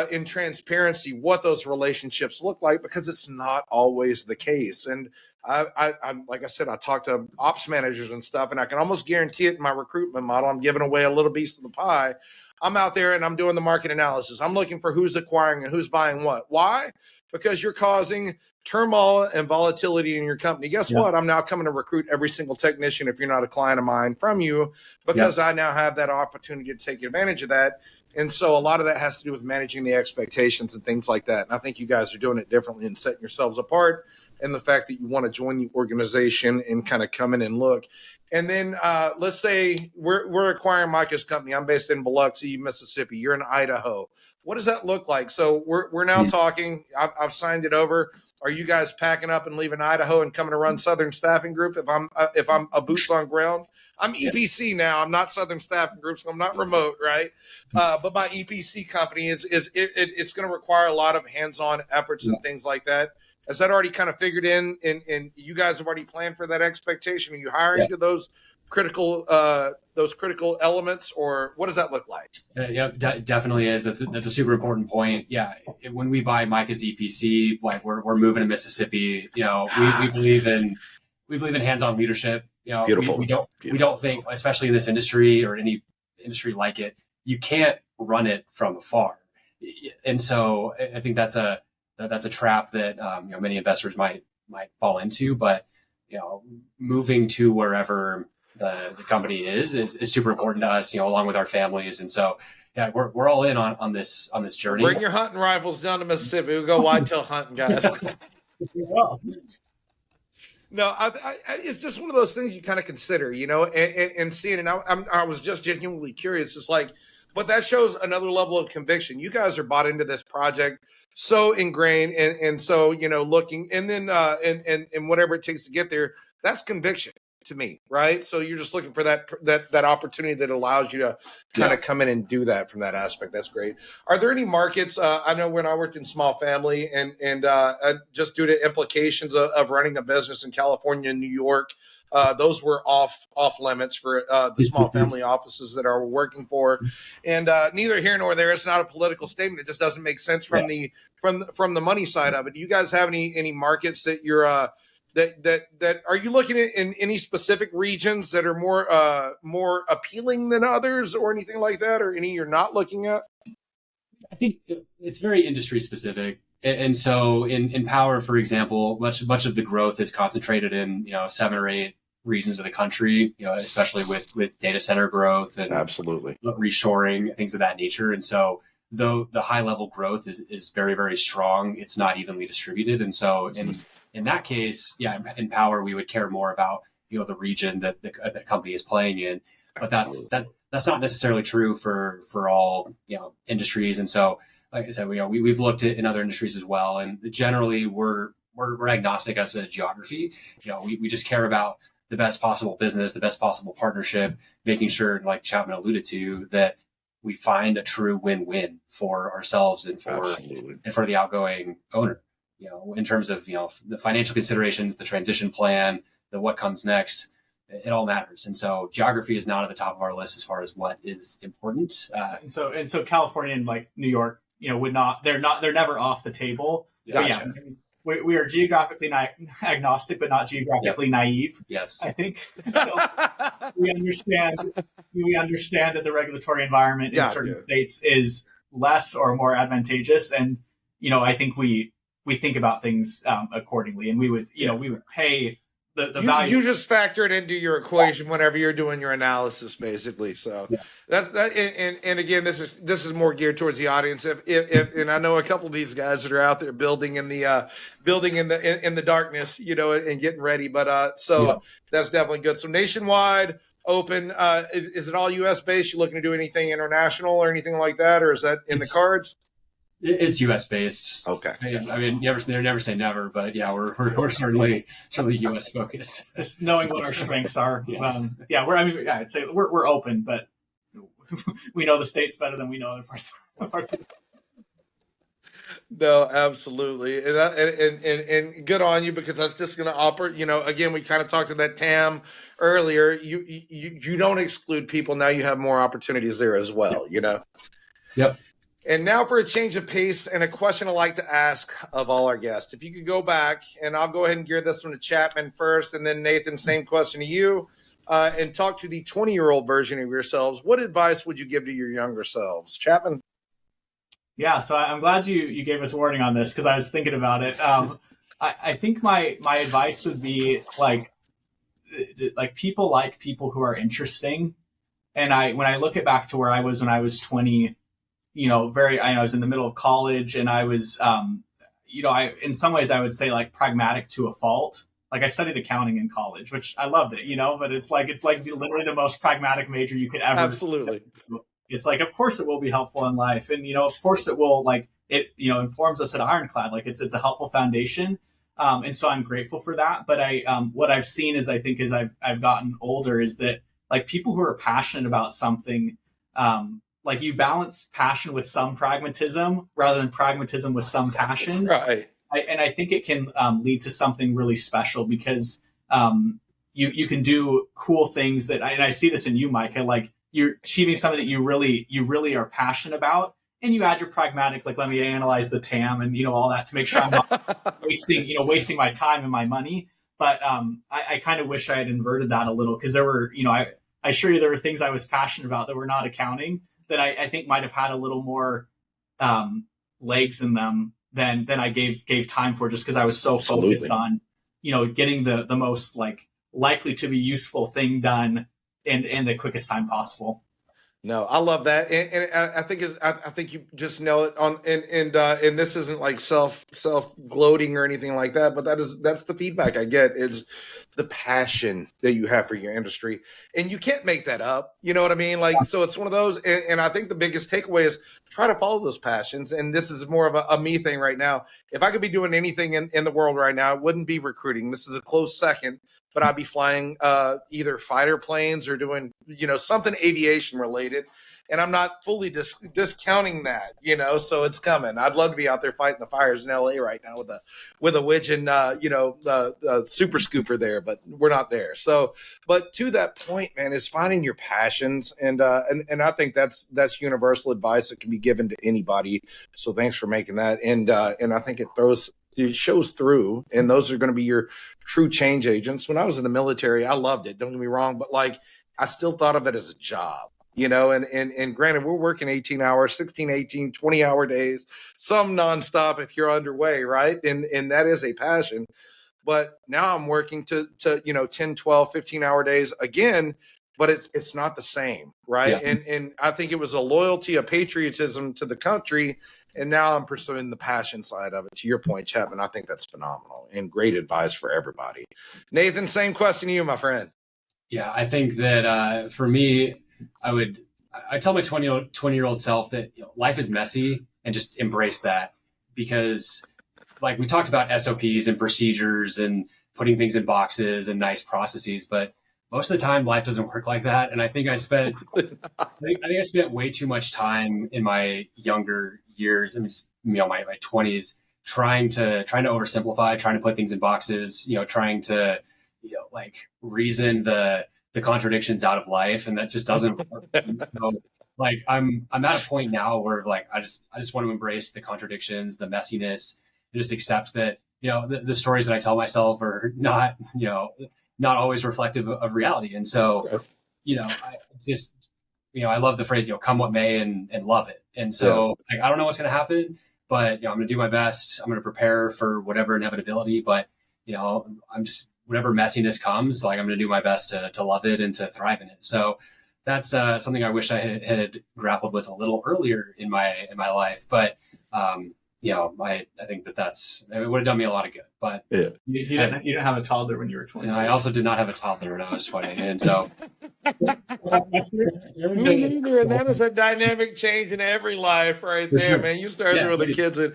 in transparency what those relationships look like, because it's not always the case. And I'm like I said, I talk to ops managers and stuff, and I can almost guarantee it in my recruitment model. I'm giving away a little piece of the pie. I'm out there and I'm doing the market analysis. I'm looking for who's acquiring and who's buying what. Why? Because you're causing turmoil and volatility in your company. Guess what? I'm now coming to recruit every single technician, if you're not a client of mine, from you, because I now have that opportunity to take advantage of that. And so a lot of that has to do with managing the expectations and things like that. And I think you guys are doing it differently and setting yourselves apart, and the fact that you want to join the organization and kind of come in and look. And then let's say we're acquiring Micah's company. I'm based in Biloxi, Mississippi. You're in Idaho. What does that look like? So we're now talking. I've signed it over. Are you guys packing up and leaving Idaho and coming to run Southern Staffing Group? If I'm a boots on ground, I'm EPC now. I'm not Southern Staffing Group, so I'm not remote, right? But my EPC company it's going to require a lot of hands-on efforts and things like that. Has that already kind of figured in, and you guys have already planned for that expectation? Are you hiring to those critical elements, or what does that look like? Definitely is. That's a super important point. Yeah, when we buy Micah's EPC, like we're moving to Mississippi. We believe in hands-on leadership. Beautiful. We don't think, especially in this industry or any industry like it, you can't run it from afar. And so I think that's a trap that many investors might fall into. But moving to wherever the company is super important to us, along with our families. And so we're all in on this journey. Bring your hunting rifles down to Mississippi. We'll go whitetail hunting, guys. No, it's just one of those things you kind of consider, and seeing it. And I was just genuinely curious. It's like, but that shows another level of conviction. You guys are bought into this project, so ingrained, and so looking, and then and whatever it takes to get there. That's conviction to me, right? So you're just looking for that opportunity that allows you to kind of come in and do that from that aspect. That's great. Are there any markets? I know when I worked in small family, and just due to implications of running a business in California and New York, those were off limits for the small family offices that are working for. And neither here nor there. It's not a political statement. It just doesn't make sense from the money side of it. Do you guys have any markets that you're that are you looking at in any specific regions that are more appealing than others, or anything like that, or any you're not looking at? I think it's very industry specific. And so in power, for example, much of the growth is concentrated in, 7 or 8 regions of the country, especially with data center growth and Absolutely. reshoring, things of that nature. And so though the high level growth is very, very strong, it's not evenly distributed. And so in that case, in power, we would care more about, the region that the company is playing in. But that's not necessarily true for all, industries. And so, like I said, we've looked at in other industries as well, and generally we're agnostic as to geography. We just care about the best possible business, the best possible partnership, making sure, like Chapman alluded to, that we find a true win-win for ourselves and for the outgoing owner. In terms of the financial considerations, the transition plan, the what comes next, it all matters. And so geography is not at the top of our list as far as what is important. And so California and like New York, they're never off the table. Gotcha. But we are geographically agnostic, but not geographically naive. Yes. I think so. we understand that the regulatory environment in certain states is less or more advantageous. And, I think we think about things accordingly, and we would pay the value. You just factor it into your equation whenever you're doing your analysis, basically. So that's that. And again, this is more geared towards the audience. If and I know a couple of these guys that are out there building in the darkness, and getting ready. But that's definitely good. So nationwide, open. Is it all U.S. based? You looking to do anything international or anything like that, or is that in the cards? It's U.S. based. Okay. I mean, never say never, but we're certainly U.S. focused. Just knowing what our strengths are. Yes. I'd say we're open, but we know the states better than we know other parts. No, absolutely, and good on you, because that's just going to operate. Again, we kind of talked to that TAM earlier. You don't exclude people. Now you have more opportunities there as well. Yep. And now for a change of pace and a question I like to ask of all our guests. If you could go back, and I'll go ahead and gear this one to Chapman first, and then Nathan, same question to you, and talk to the 20-year-old version of yourselves. What advice would you give to your younger selves? Chapman? Yeah, so I'm glad you gave us a warning on this, because I was thinking about it. I think my advice would be like people who are interesting. And when I look back to where I was when I was 20, I was in the middle of college, and I was, in some ways I would say like pragmatic to a fault. Like I studied accounting in college, which I loved it, but it's like literally the most pragmatic major you could ever. Absolutely. It's like, of course it will be helpful in life. And, of course it will, informs us at Ironclad. Like it's a helpful foundation. And so I'm grateful for that. But what I've seen is, I think as I've gotten older, is that like people who are passionate about something, like you balance passion with some pragmatism rather than pragmatism with some passion. Right. And I think it can lead to something really special, because you can do cool things and I see this in you, Micah, like you're achieving something that you really are passionate about, and you add your pragmatic, like, let me analyze the TAM and, all that to make sure I'm not wasting my time and my money. But I kind of wish I had inverted that a little, because there were, I assure you there were things I was passionate about that were not accounting that I think might have had a little more legs in them than I gave time for, just because I was so focused on, getting the most likely to be useful thing done in the quickest time possible. No, I love that, and I think you just know it on, and this isn't like self gloating or anything like that, but that's the feedback I get, is the passion that you have for your industry, and you can't make that up. You know what I mean? Like, so it's one of those, and I think the biggest takeaway is try to follow those passions. And this is more of a me thing right now. If I could be doing anything in the world right now, it wouldn't be recruiting. This is a close second, but I'd be flying either fighter planes or doing, something aviation related. And I'm not fully discounting that, so it's coming. I'd love to be out there fighting the fires in LA right now with a wedge and, super scooper there, but we're not there. So, but to that point, man, is finding your passions. And I think that's universal advice that can be given to anybody. So thanks for making that. And I think it shows through, and those are going to be your true change agents. When I was in the military, I loved it. Don't get me wrong, but I still thought of it as a job. and granted, we're working 18 hours, 16, 18, 20-hour days, some nonstop if you're underway, right? And that is a passion. But now I'm working to 10, 12, 15-hour days again, but it's not the same, right? Yeah. And I think it was a loyalty, a patriotism to the country, and now I'm pursuing the passion side of it. To your point, Chapman, I think that's phenomenal and great advice for everybody. Nathan, same question to you, my friend. Yeah, I think that for me, I tell my 20-year-old self that life is messy and just embrace that, because like we talked about SOPs and procedures and putting things in boxes and nice processes, but most of the time life doesn't work like that. And I think I spent way too much time in my younger years, I mean, just, my 20s, trying to oversimplify, trying to put things in boxes, trying to, like reason the contradictions out of life. And that just doesn't work. So like, I'm at a point now where like, I just want to embrace the contradictions, the messiness, and just accept that, the stories that I tell myself are not, not always reflective of reality. And so, I just, I love the phrase, come what may, and love it. And so like, I don't know what's going to happen, but, I'm going to do my best. I'm going to prepare for whatever inevitability, but, I'm just, whatever messiness comes, like I'm going to do my best to love it and to thrive in it. So that's something I wish I had grappled with a little earlier in my life. But, I think it would have done me a lot of good. But you didn't have a toddler when you were 20. I also did not have a toddler when I was 20. And so me neither. And that is a dynamic change in every life right there, sure. Man. You start there with the kids. And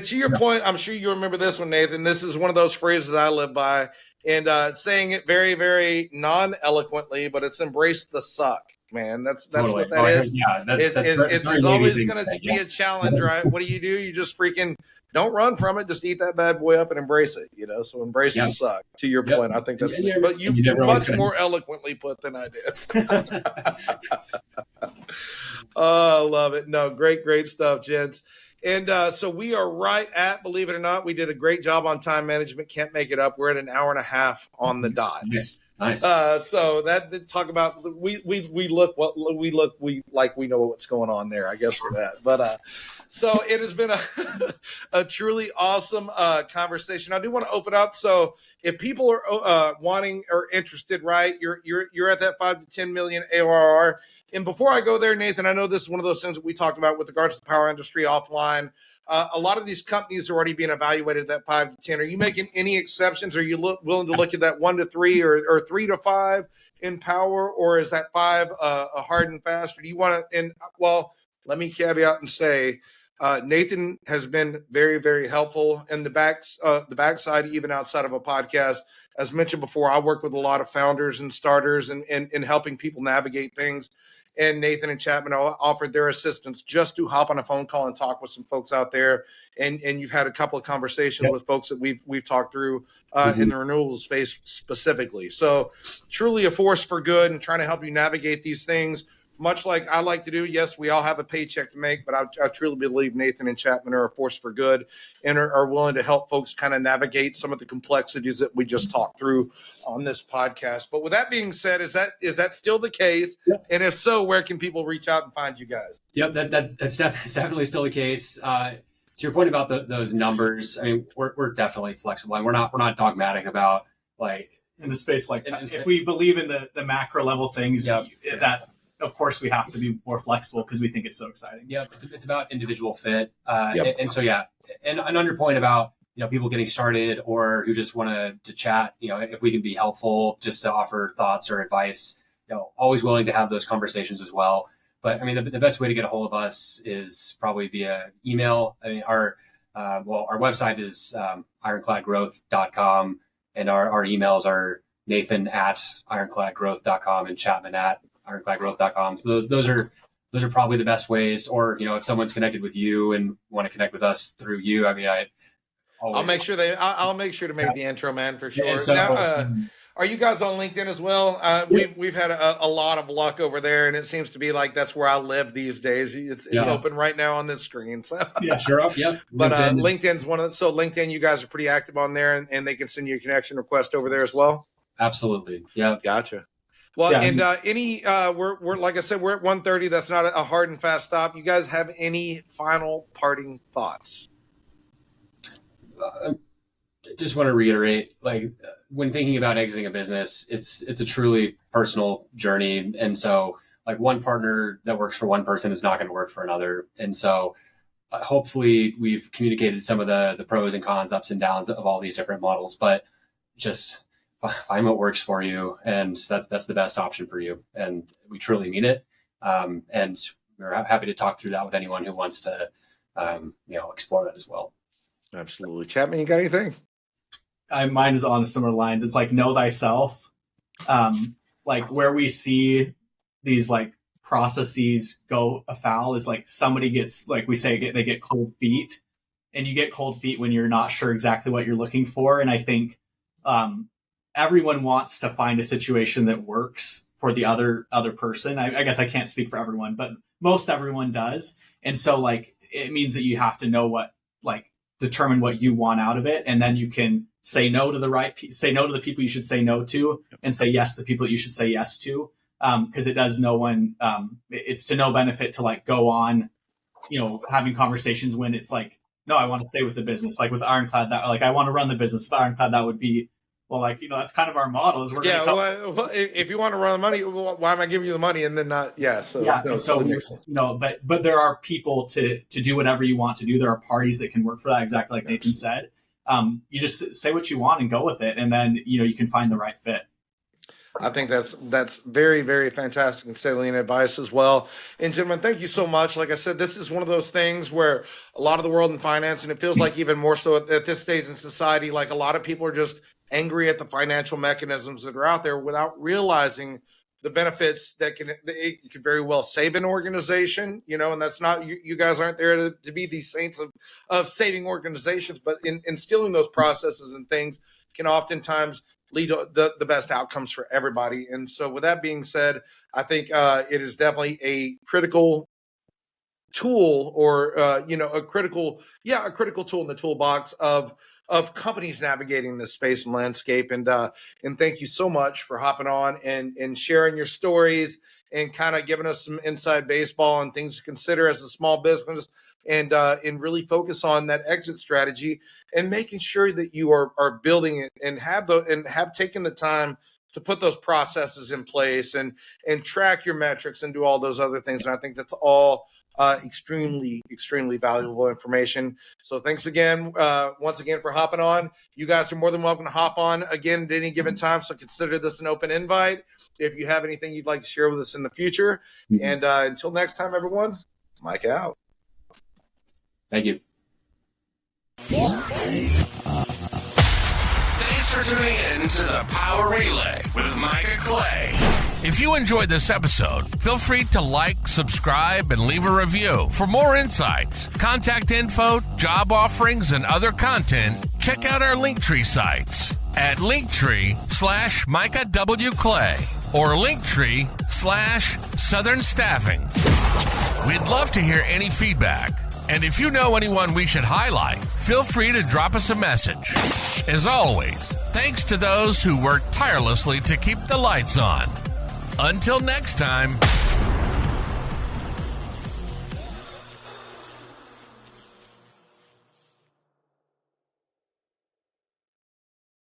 to your point, I'm sure you remember this one, Nathan. This is one of those phrases I live by. And saying it very, very non-eloquently, but it's embrace the suck, man. That's totally what that is. Yeah, it's always going to be a challenge, right? What do? You just freaking don't run from it. Just eat that bad boy up and embrace it, So embrace the suck. To your point, I think that's but you much more eloquently put than I did. Oh, I love it. No, great stuff, gents. And so we are right at, believe it or not, we did a great job on time management. Can't make it up. We're at an hour and a half on the dot. Nice. So that talk about we look like we know what's going on there, I guess, for that. But so it has been a truly awesome conversation. I do want to open up. So if people are wanting or interested, right, you're at that 5 to 10 million ARR. And before I go there, Nathan, I know this is one of those things that we talked about with regards to the power industry offline. A lot of these companies are already being evaluated at that 5 to 10. Are you making any exceptions? Are you willing to look at that 1 to 3 or 3 to 5 in power? Or is that 5 a hard and fast? Or do you want to? And well, let me caveat and say, Nathan has been very, very helpful in the backside, even outside of a podcast. As mentioned before, I work with a lot of founders and starters and helping people navigate things. And Nathan and Chapman offered their assistance just to hop on a phone call and talk with some folks out there. And you've had a couple of conversations with folks that we've talked through in the renewable space specifically. So truly a force for good and trying to help you navigate these things. Much like I like to do, yes, we all have a paycheck to make, but I truly believe Nathan and Chapman are a force for good and are willing to help folks kind of navigate some of the complexities that we just talked through on this podcast. But with that being said, is that still the case? Yep. And if so, where can people reach out and find you guys? Yep, that's definitely still the case. To your point about those numbers, I mean, we're definitely flexible, and we're not dogmatic about like in the space like that. If we believe in the macro level things, that. Of course, we have to be more flexible because we think it's so exciting. Yeah, it's about individual fit, and so and on your point about people getting started or who just want to chat, if we can be helpful, just to offer thoughts or advice, always willing to have those conversations as well. But I mean, the best way to get a hold of us is probably via email. I mean, our website is ironcladgrowth.com, and our emails are Nathan@ironcladgrowth.com and Chapman@ironcladgrowth.com. So those are probably the best ways. Or if someone's connected with you and want to connect with us through you, I mean, I'll make sure to make the intro, man, for sure. So, now, are you guys on LinkedIn as well? We've had a lot of luck over there, and it seems to be like that's where I live these days. It's open right now on this screen. So sure, yeah. But LinkedIn's so LinkedIn, you guys are pretty active on there, and they can send you a connection request over there as well. Absolutely, yeah. Gotcha. Well, and we're like I said, we're at 1:30. That's not a hard and fast stop. You guys have any final parting thoughts? Just want to reiterate, like when thinking about exiting a business, it's a truly personal journey. And so like one partner that works for one person is not going to work for another. And so hopefully we've communicated some of the pros and cons, ups and downs of all these different models, but just find what works for you. And that's the best option for you. And we truly mean it. And we're happy to talk through that with anyone who wants to, explore that as well. Absolutely. Chapman, you got anything? Mine is on similar lines. It's like know thyself. Like where we see these like processes go afoul is like somebody gets, like we say, they get cold feet, and you get cold feet when you're not sure exactly what you're looking for. And I think everyone wants to find a situation that works for the other person. I guess I can't speak for everyone, but most everyone does. And so like it means that you have to know what, like, determine what you want out of it, and then you can say no to the people you should say no to, and say yes to the people that you should say yes to. Because it does it's to no benefit to like go on, having conversations when it's like, no, I want to stay with the business. Like with Ironclad, that like I want to run the business with Ironclad. That would be, well, like, that's kind of our model. Is well, if you want to run the money, why am I giving you the money and then not? Yeah. So yeah. But there are people to do whatever you want to do. There are parties that can work for that, exactly like Nathan said. You just say what you want and go with it, and then you can find the right fit. I think that's very, very fantastic and salient advice as well. And gentlemen, thank you so much. Like I said, this is one of those things where a lot of the world in finance, and it feels like even more so at this stage in society, like a lot of people are just angry at the financial mechanisms that are out there without realizing the benefits that it could very well save an organization, and that's not, you guys aren't there to be these saints of saving organizations, but instilling those processes and things can oftentimes lead to the best outcomes for everybody. And so with that being said, I think it is definitely a critical tool, or a critical tool in the toolbox of companies navigating this space and landscape. And thank you so much for hopping on and sharing your stories and kind of giving us some inside baseball and things to consider as a small business, and really focus on that exit strategy and making sure that you are building it and have taken the time to put those processes in place and track your metrics and do all those other things. And I think that's all extremely, extremely valuable information. So thanks again, once again, for hopping on. You guys are more than welcome to hop on again at any given time. So consider this an open invite if you have anything you'd like to share with us in the future. And until next time, everyone, Micah out. Thank you. Thanks for tuning in to the Power Relay with Micah Clay. If you enjoyed this episode, feel free to like, subscribe, and leave a review. For more insights, contact info, job offerings, and other content, check out our Linktree sites at Linktree/Micah W. Clay or Linktree/Southern Staffing. We'd love to hear any feedback. And if you know anyone we should highlight, feel free to drop us a message. As always, thanks to those who work tirelessly to keep the lights on. Until next time.